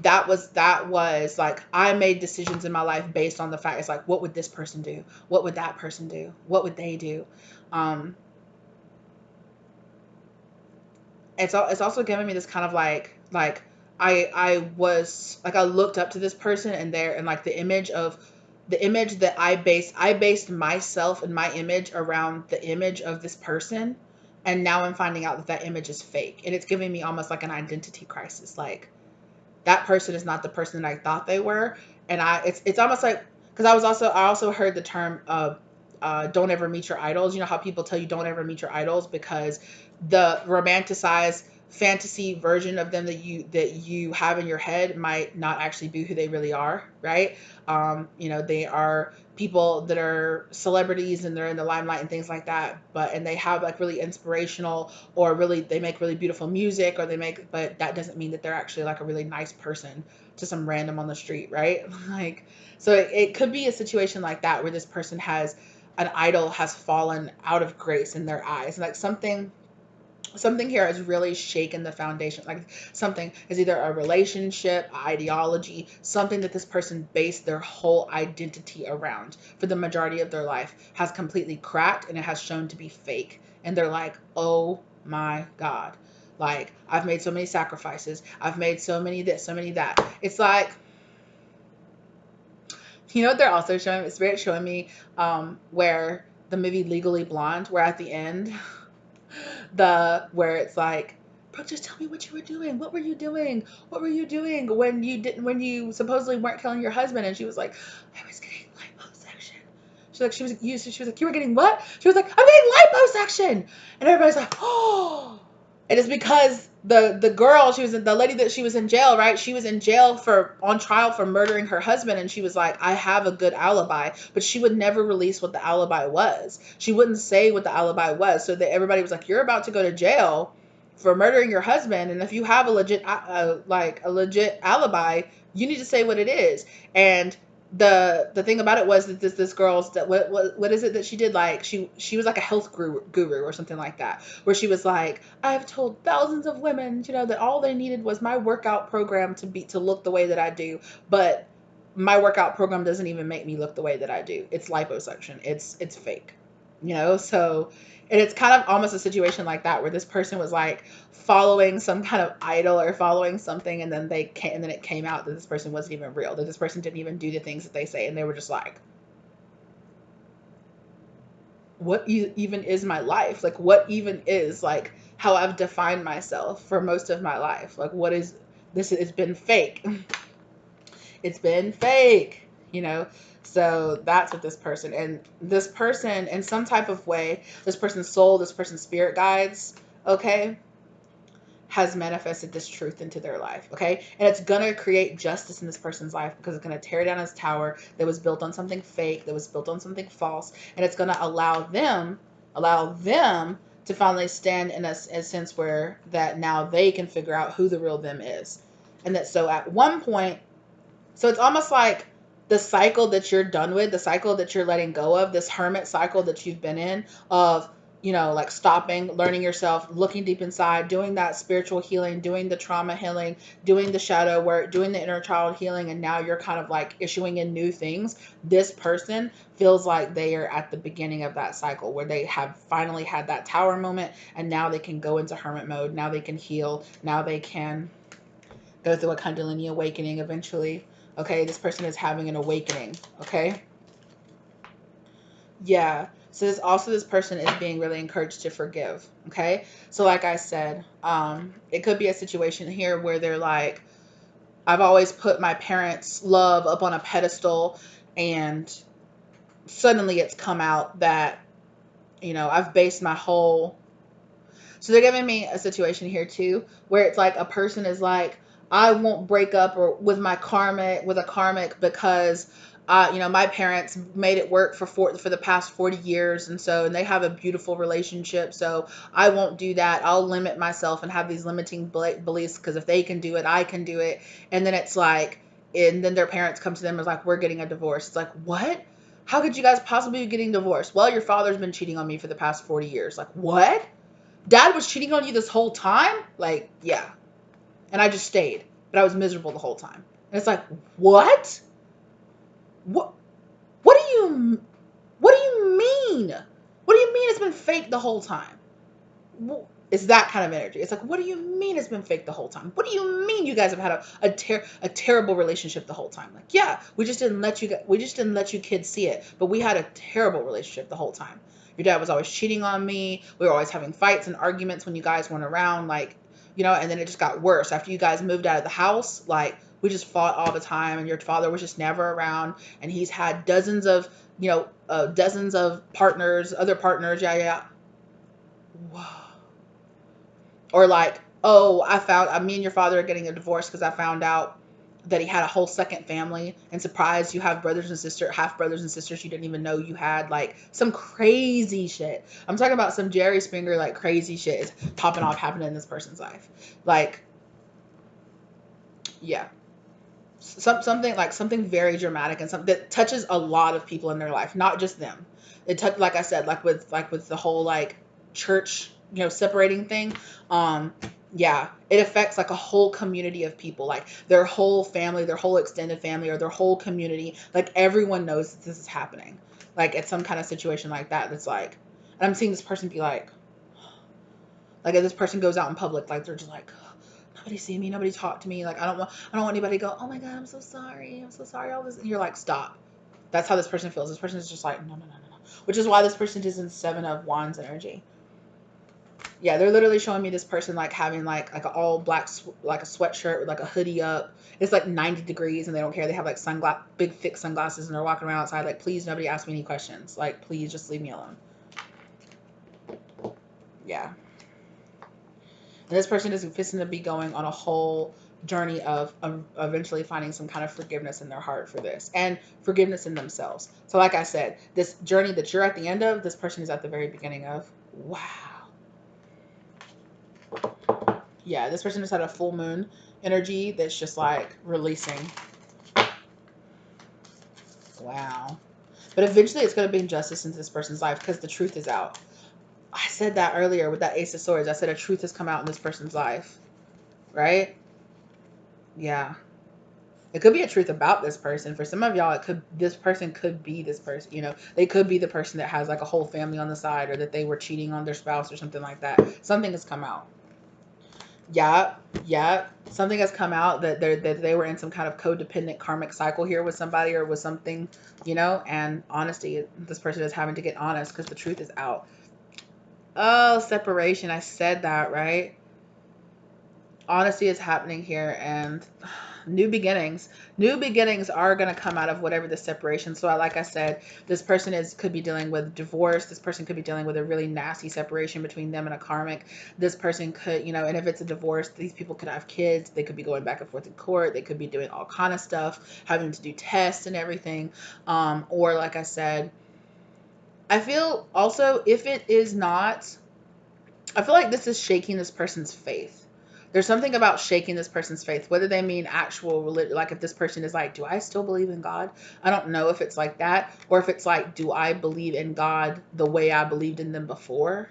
that was like, I made decisions in my life based on the fact, it's like, what would this person do? What would that person do? What would they do? Um, it's also giving me this kind of like I was like, I looked up to this person, and like the image that I based myself and my image around the image of this person, and now I'm finding out that that image is fake, and it's giving me almost like an identity crisis. Like, that person is not the person that I thought they were. And it's almost like, because I also heard the term don't ever meet your idols. You know how people tell you don't ever meet your idols, because the romanticized fantasy version of them that you have in your head might not actually be who they really are, right? They are people that are celebrities, and they're in the limelight and things like that, and they have like really inspirational, or really they make really beautiful music, but that doesn't mean that they're actually like a really nice person to some random on the street, right? Like, so it could be a situation like that, where this person has an idol has fallen out of grace in their eyes, like something here has really shaken the foundation. Like, something is either a relationship, ideology, something that this person based their whole identity around for the majority of their life has completely cracked, and it has shown to be fake. And they're like, oh my God. Like, I've made so many sacrifices. I've made so many this, so many that. It's like, you know what they're also showing? Spirit showing me where the movie Legally Blonde, where at the end, where it's like, bro, just tell me what you were doing. What were you doing? What were you doing when you supposedly weren't killing your husband? And she was like, I was getting liposuction. She was like, you were getting what? She was like, I'm getting liposuction. And everybody's like, oh. And it's because the girl, she was the lady that she was in jail, right? She was in jail for on trial for murdering her husband, and she was like, I have a good alibi, but she would never release what the alibi was. She wouldn't say what the alibi was, so that everybody was like, you're about to go to jail for murdering your husband, and if you have a legit like a legit alibi, you need to say what it is. And the thing about it was that this girl's that what is it that she did, like she was like a health guru or something like that, where she was like, I've told thousands of women, that all they needed was my workout program to look the way that I do, but my workout program doesn't even make me look the way that I do. It's liposuction. It's fake. So, and it's kind of almost a situation like that where this person was like following some kind of idol or following something, and then it came out that this person wasn't even real, that this person didn't even do the things that they say, and they were just like, what even is my life? Like, what even is like how I've defined myself for most of my life? Like, what is this? It's been fake. It's been fake, So that's what this person in some type of way, this person's soul, this person's spirit guides, okay, has manifested this truth into their life, okay? And it's gonna create justice in this person's life because it's gonna tear down his tower that was built on something fake, that was built on something false, and it's gonna allow them to finally stand in a sense where that now they can figure out who the real them is. And that so at one point, so it's almost like the cycle that you're done with, the cycle that you're letting go of, this hermit cycle that you've been in of, like stopping, learning yourself, looking deep inside, doing that spiritual healing, doing the trauma healing, doing the shadow work, doing the inner child healing, and now you're kind of like issuing in new things. This person feels like they are at the beginning of that cycle where they have finally had that tower moment, and now they can go into hermit mode. Now they can heal. Now they can go through a Kundalini awakening eventually. Okay, this person is having an awakening. Okay. Yeah. So this person is being really encouraged to forgive. Okay. So like I said, it could be a situation here where they're like, I've always put my parents' love up on a pedestal, and suddenly it's come out that, I've based my whole. So they're giving me a situation here too, where it's like a person is like, I won't break up or with a karmic because, my parents made it work for the past 40 years, and they have a beautiful relationship. So I won't do that. I'll limit myself and have these limiting beliefs because if they can do it, I can do it. And then it's like, and then their parents come to them and is like, we're getting a divorce. It's like, what? How could you guys possibly be getting divorced? Well, your father's been cheating on me for the past 40 years. Like, what? Dad was cheating on you this whole time? Like, yeah. And I just stayed. But I was miserable the whole time. And it's like, what? What what do you mean? What do you mean it's been fake the whole time? It's that kind of energy. It's like, what do you mean it's been fake the whole time? What do you mean you guys have had a terrible relationship the whole time? Like, yeah, we just didn't let you kids see it, but we had a terrible relationship the whole time. Your dad was always cheating on me. We were always having fights and arguments when you guys weren't around, like, and then it just got worse after you guys moved out of the house. Like, we just fought all the time, and your father was just never around, and he's had dozens of partners, other partners, yeah, yeah. Whoa. Or like, oh, me and your father are getting a divorce because I found out that he had a whole second family, and surprise, you have half brothers and sisters you didn't even know you had, like some crazy shit. I'm talking about some Jerry Springer, like crazy shit is popping off happening in this person's life. Like, yeah. Something very dramatic and something that touches a lot of people in their life, not just them. Like I said, like with the whole like church, separating thing. Yeah, it affects like a whole community of people, like their whole family, their whole extended family, or their whole community. Like everyone knows that this is happening. Like it's some kind of situation like that. That's like, and I'm seeing this person be like, Like if this person goes out in public, like they're just like, nobody see me, nobody talk to me. Like I don't want anybody to go, oh my God, I'm so sorry, all this. And you're like, stop. That's how this person feels. This person is just like, no, no, no, no, no. Which is why this person is in Seven of Wands energy. Yeah, they're literally showing me this person like having like an all black like a sweatshirt with like a hoodie up. It's like 90 degrees and they don't care. They have like big thick sunglasses and they're walking around outside like, please nobody ask me any questions. Like, please just leave me alone. Yeah. And this person is fixing to be going on a whole journey of eventually finding some kind of forgiveness in their heart for this and forgiveness in themselves. So like I said, this journey that you're at the end of, this person is at the very beginning of. Wow. Yeah, this person just had a full moon energy that's just like releasing. Wow. But eventually it's going to bring justice into this person's life because the truth is out. I said that earlier with that Ace of Swords. I said a truth has come out in this person's life. Right? Yeah. It could be a truth about this person. For some of y'all, this person could be this person. You know, they could be the person that has like a whole family on the side, or that they were cheating on their spouse or something like that. Something has come out. Yeah, yeah. Something has come out that they were in some kind of codependent karmic cycle here with somebody or with something, you know. And honesty, this person is having to get honest because the truth is out. Oh, separation. I said that, right? Honesty is happening here, and new beginnings are going to come out of whatever the separation. So like I said, this person could be dealing with divorce. This person could be dealing with a really nasty separation between them and a karmic. This person could, you know, and if it's a divorce, these people could have kids. They could be going back and forth in court. They could be doing all kind of stuff, having to do tests and everything. Or like I said, I feel also, if it is not, I feel like this is shaking this person's faith. There's something about shaking this person's faith, whether they mean actual religion, like if this person is like, do I still believe in God? I don't know if it's like that, or if it's like, do I believe in God the way I believed in them before?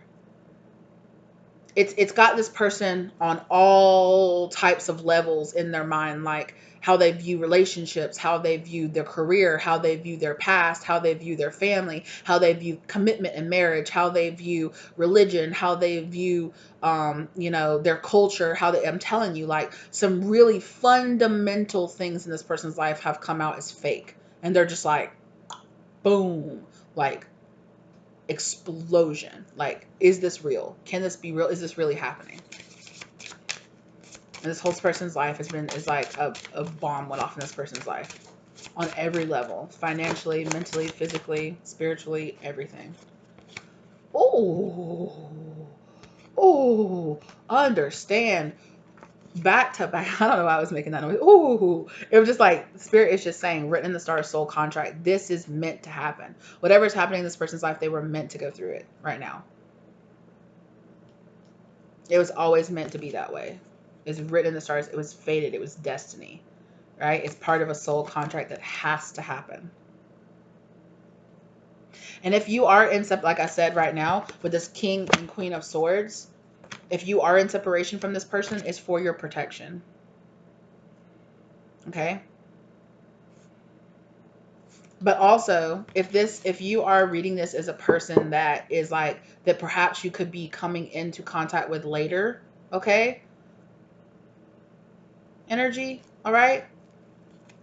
It's got this person on all types of levels in their mind, like how they view relationships, how they view their career, how they view their past, how they view their family, how they view commitment and marriage, how they view religion, how they view you know, their culture, how they, I'm telling you, like some really fundamental things in this person's life have come out as fake, and they're just like, boom, like explosion. Like, is this real? Can this be real? Is this really happening? And this whole person's life is like a bomb went off in this person's life on every level, financially, mentally, physically, spiritually, everything. Oh, understand. Back to back. I don't know why I was making that noise. Ooh, it was just like spirit is just saying, written in the stars, soul contract. This is meant to happen. Whatever's happening in this person's life, they were meant to go through it right now. It was always meant to be that way. It's written in the stars. It was fated. It was destiny, right? It's part of a soul contract that has to happen. And if you are in, like I said right now, with this King and Queen of Swords, if you are in separation from this person, it's for your protection. Okay? But also, if you are reading this as a person that is like, that perhaps you could be coming into contact with later, okay? Energy, all right?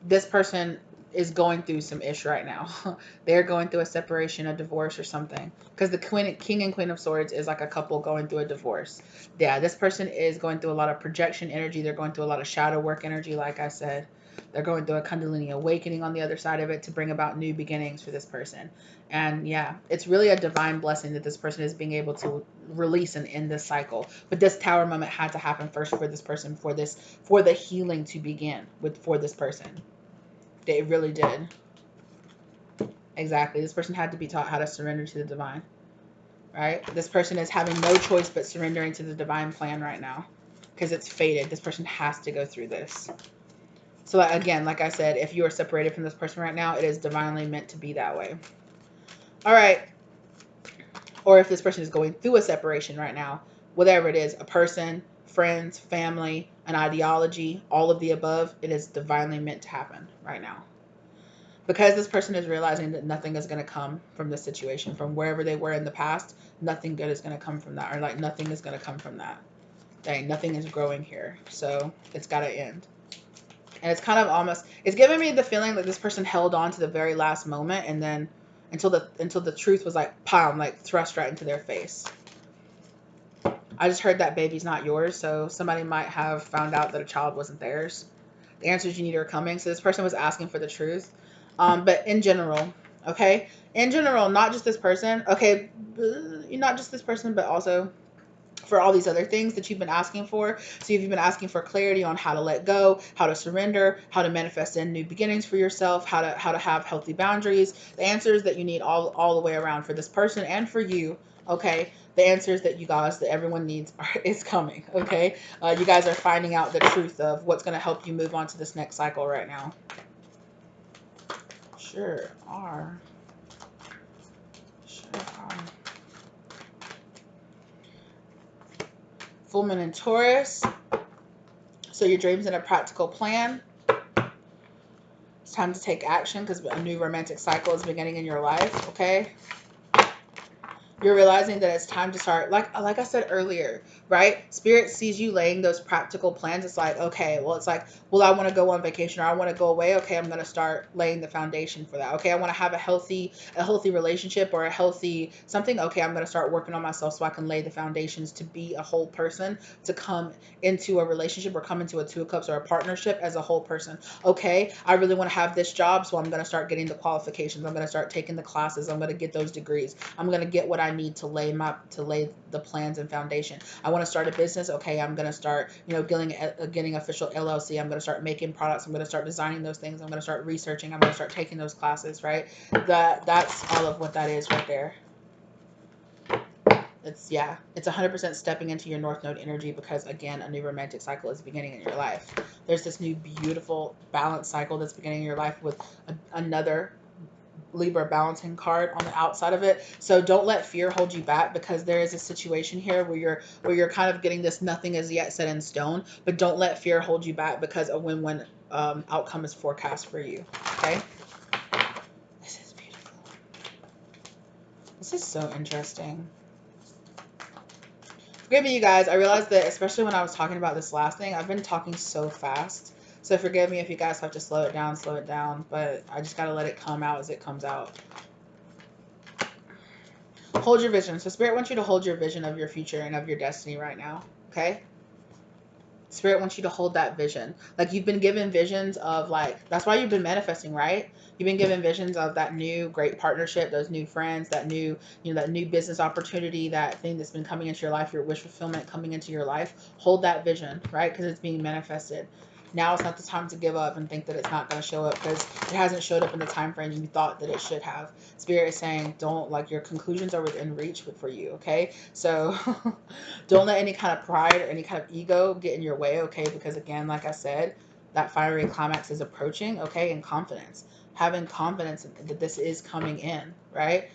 This person is going through some ish right now. They're going through a separation, a divorce or something. Because the King and Queen of Swords is like a couple going through a divorce. Yeah, this person is going through a lot of projection energy. They're going through a lot of shadow work energy, like I said. They're going through a Kundalini awakening on the other side of it to bring about new beginnings for this person. And yeah, it's really a divine blessing that this person is being able to release and end this cycle. But this tower moment had to happen first for this person, for the healing to begin for this person. It really did. Exactly. This person had to be taught how to surrender to the divine. Right? This person is having no choice but surrendering to the divine plan right now. Because it's fated. This person has to go through this. So again, like I said, if you are separated from this person right now, it is divinely meant to be that way. All right. Or if this person is going through a separation right now, whatever it is, a person, friends, family, an ideology, all of the above, it is divinely meant to happen right now. Because this person is realizing that nothing is going to come from this situation, from wherever they were in the past, nothing good is going to come from that, or like nothing is going to come from that. Dang, nothing is growing here. So it's got to end. And it's kind of almost, it's giving me the feeling that this person held on to the very last moment, and then until the truth was like, pound, like thrust right into their face. I just heard that baby's not yours, so somebody might have found out that a child wasn't theirs. The answers you need are coming. So this person was asking for the truth. But in general, okay? In general, not just this person, okay? Not just this person, but also for all these other things that you've been asking for. So if you've been asking for clarity on how to let go, how to surrender, how to manifest in new beginnings for yourself, how to have healthy boundaries, the answers that you need all the way around for this person and for you, okay? The answers that you guys, that everyone needs is coming, okay? You guys are finding out the truth of what's going to help you move on to this next cycle right now. Sure are. Sure are. Full moon in Taurus. So your dreams and a practical plan. It's time to take action because a new romantic cycle is beginning in your life, okay? You're realizing that it's time to start, like I said earlier, right? Spirit sees you laying those practical plans. It's like, okay, well, it's like, well, I want to go on vacation, or I want to go away. Okay, I'm going to start laying the foundation for that. Okay, I want to have a healthy relationship or a healthy something. Okay, I'm going to start working on myself so I can lay the foundations to be a whole person, to come into a relationship or come into a Two of Cups or a partnership as a whole person. Okay, I really want to have this job, so I'm going to start getting the qualifications. I'm going to start taking the classes. I'm going to get those degrees. I'm going to get what I need to lay the plans and foundation. I want to start a business. Okay, I'm going to start, getting official LLC. I'm going to start making products. I'm going to start designing those things. I'm going to start researching. I'm going to start taking those classes, right? That's all of what that is right there. It's 100% stepping into your North Node energy, because again, a new romantic cycle is beginning in your life. There's this new beautiful balance cycle that's beginning in your life with another Libra balancing card on the outside of it. So don't let fear hold you back, because there is a situation here where you're kind of getting this nothing is yet set in stone, but don't let fear hold you back, because a win-win outcome is forecast for you. Okay, this is beautiful. This is so interesting. Forgive me, you guys. I realized that, especially when I was talking about this last thing, I've been talking so fast. So forgive me if you guys have to slow it down. But I just got to let it come out as it comes out. Hold your vision. So Spirit wants you to hold your vision of your future and of your destiny right now. Okay? Spirit wants you to hold that vision. Like, you've been given visions of, like, that's why you've been manifesting, right? You've been given visions of that new great partnership, those new friends, that new, that new business opportunity, that thing that's been coming into your life, your wish fulfillment coming into your life. Hold that vision, right? Because it's being manifested. Now it's not the time to give up and think that it's not going to show up, because it hasn't showed up in the time frame you thought that it should have. Spirit is saying, don't, like, your conclusions are within reach for you, okay? So don't let any kind of pride or any kind of ego get in your way, okay? Because again, like I said, that fiery climax is approaching, okay? And confidence. Having confidence that this is coming in, right?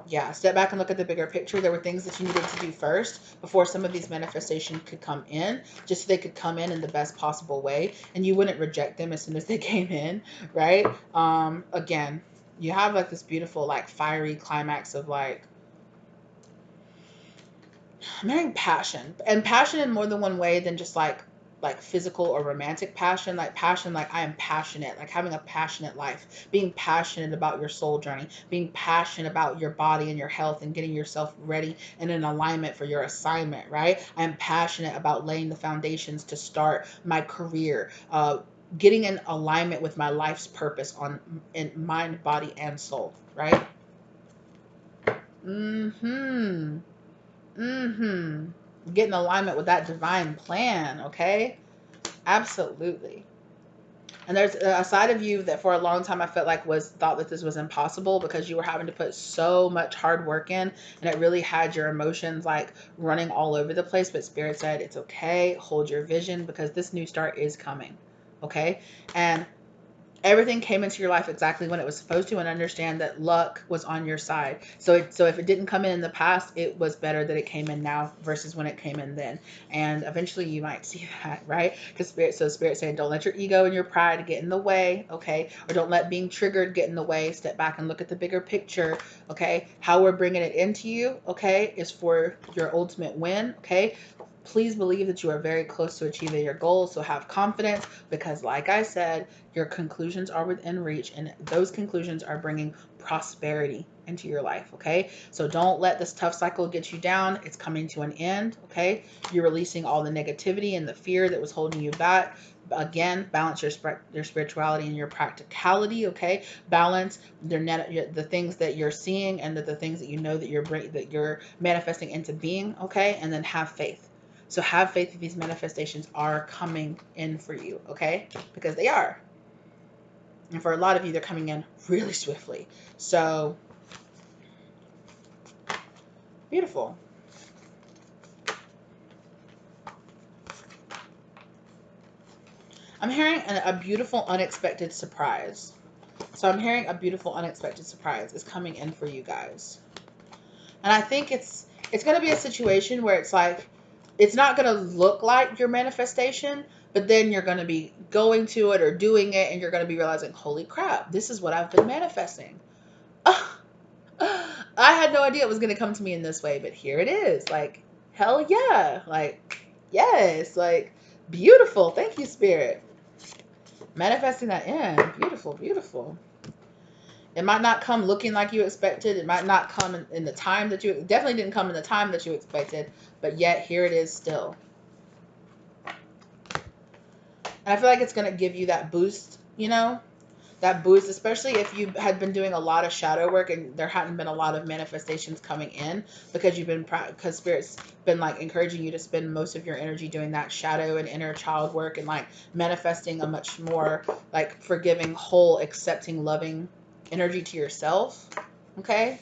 Yeah, step back and look at the bigger picture. There were things that you needed to do first before some of these manifestations could come in, just so they could come in the best possible way, and you wouldn't reject them as soon as they came in, right? Again, you have like this beautiful, like, fiery climax of, like, I'm hearing passion, and passion in more than one way than just like physical or romantic passion. Like passion, like I am passionate, like having a passionate life, being passionate about your soul journey, being passionate about your body and your health, and getting yourself ready and in alignment for your assignment, right? I am passionate about laying the foundations to start my career, getting in alignment with my life's purpose in mind, body, and soul, right? Get in alignment with that divine plan, okay? Absolutely. And there's a side of you that for a long time I felt like thought that this was impossible, because you were having to put so much hard work in, and it really had your emotions like running all over the place. But Spirit said, it's okay, hold your vision, because this new start is coming, okay? And Everything came into your life exactly when it was supposed to, and understand that luck was on your side. So if it didn't come in the past, it was better that it came in now versus when it came in then. And eventually you might see that, right? Because spirit saying, don't let your ego and your pride get in the way, okay? Or don't let being triggered get in the way. Step back and look at the bigger picture, okay? How we're bringing it into you, okay, is for your ultimate win, okay? Please believe that you are very close to achieving your goals. So have confidence, because like I said, your conclusions are within reach, and those conclusions are bringing prosperity into your life, okay? So don't let this tough cycle get you down. It's coming to an end, okay? You're releasing all the negativity and the fear that was holding you back. Again, balance your spirituality and your practicality, okay? Balance the things that you're seeing and the things that you know that you're manifesting into being, okay? And then have faith. So have faith that these manifestations are coming in for you, okay? Because they are. And for a lot of you, they're coming in really swiftly. So, beautiful. I'm hearing a beautiful, unexpected surprise. So I'm hearing a beautiful, unexpected surprise is coming in for you guys. And I think it's going to be a situation where it's like, it's not going to look like your manifestation, but then you're going to be going to it or doing it, and you're going to be realizing, holy crap, this is what I've been manifesting. I had no idea it was going to come to me in this way, but here it is. Like, hell yeah. Like, yes. Like, beautiful. Thank you, Spirit. Manifesting that in. Beautiful, beautiful. It might not come looking like you expected. It might not come in the time that you, definitely didn't come in the time that you expected, but yet here it is still. And I feel like it's going to give you that boost, you know? That boost, especially if you had been doing a lot of shadow work and there hadn't been a lot of manifestations coming in, because because Spirit's been like encouraging you to spend most of your energy doing that shadow and inner child work, and like manifesting a much more like forgiving, whole, accepting, loving energy to yourself. Okay.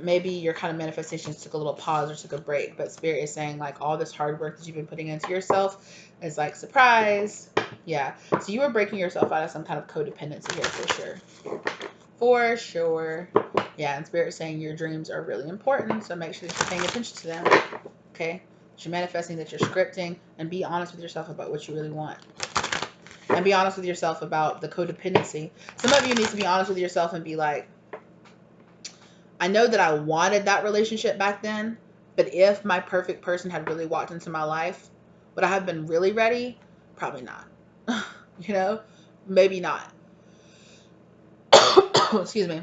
Maybe your kind of manifestations took a little pause or took a break, but Spirit is saying like all this hard work that you've been putting into yourself is like, surprise. Yeah. So you were breaking yourself out of some kind of codependency here for sure. For sure. Yeah. And Spirit is saying your dreams are really important. So make sure that you're paying attention to them. Okay. That you're manifesting, that you're scripting, and be honest with yourself about what you really want. And be honest with yourself about the codependency. Some of you need to be honest with yourself and be like, I know that I wanted that relationship back then, but if my perfect person had really walked into my life, would I have been really ready? Probably not. You know, maybe not. Excuse me.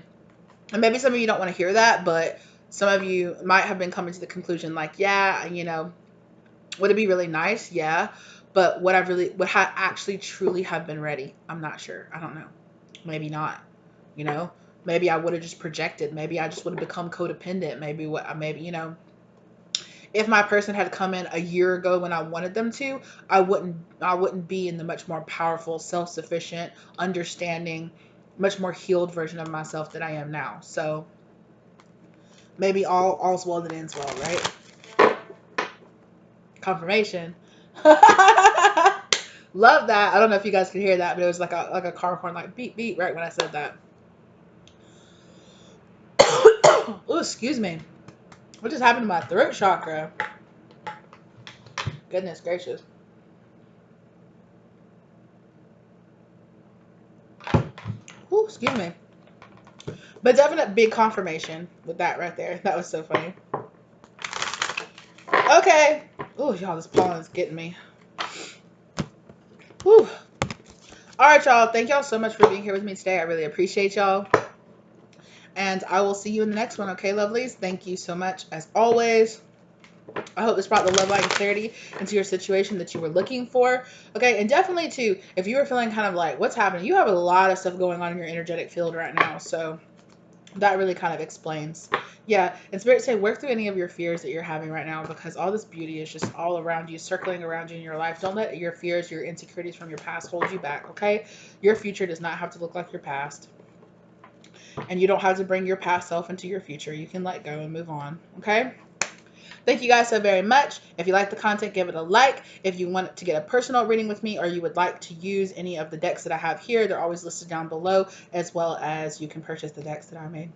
And maybe some of you don't want to hear that, but some of you might have been coming to the conclusion like, yeah, you know, would it be really nice? Yeah. But would I actually truly have been ready? I'm not sure. I don't know. Maybe not. You know, maybe I would have just projected. Maybe I just would have become codependent. Maybe, you know, if my person had come in a year ago when I wanted them to, I wouldn't be in the much more powerful, self-sufficient, understanding, much more healed version of myself that I am now. So maybe all's well that ends well, right? Confirmation. Love that. I don't know if you guys could hear that, but it was like a car horn, like beep beep, right when I said that. Oh, excuse me. What just happened to my throat chakra? Goodness gracious. Oh, excuse me. But definite big confirmation with that right there. That was so funny. Okay. Oh, y'all, this pollen is getting me. Whew. All right, y'all. Thank y'all so much for being here with me today. I really appreciate y'all. And I will see you in the next one. Okay, lovelies? Thank you so much, as always. I hope this brought the love, light, and clarity into your situation that you were looking for. Okay, and definitely, too, if you were feeling kind of like, what's happening? You have a lot of stuff going on in your energetic field right now, so that really kind of explains. Yeah, and Spirit say, work through any of your fears that you're having right now, because all this beauty is just all around you, circling around you in your life. Don't let your fears, your insecurities from your past hold you back, okay? Your future does not have to look like your past. And you don't have to bring your past self into your future. You can let go and move on, okay? Thank you guys so very much. If you like the content, give it a like. If you want to get a personal reading with me, or you would like to use any of the decks that I have here, they're always listed down below, as well as you can purchase the decks that I made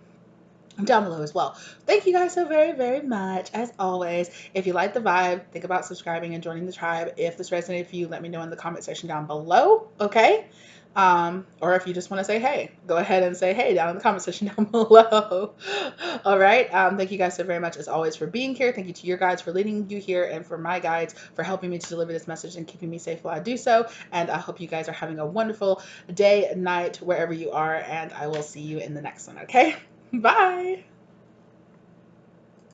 down below as well. Thank you guys so very, very much. As always, if you like the vibe, think about subscribing and joining the tribe. If this resonated for you, let me know in the comment section down below, okay? Or if you just want to say hey, go ahead and say hey down in the comment section down below. All right. Thank you guys so very much as always for being here. Thank you to your guides for leading you here, and for my guides for helping me to deliver this message and keeping me safe while I do so. And I hope you guys are having a wonderful day, night, wherever you are, and I will see you in the next one, okay? Bye.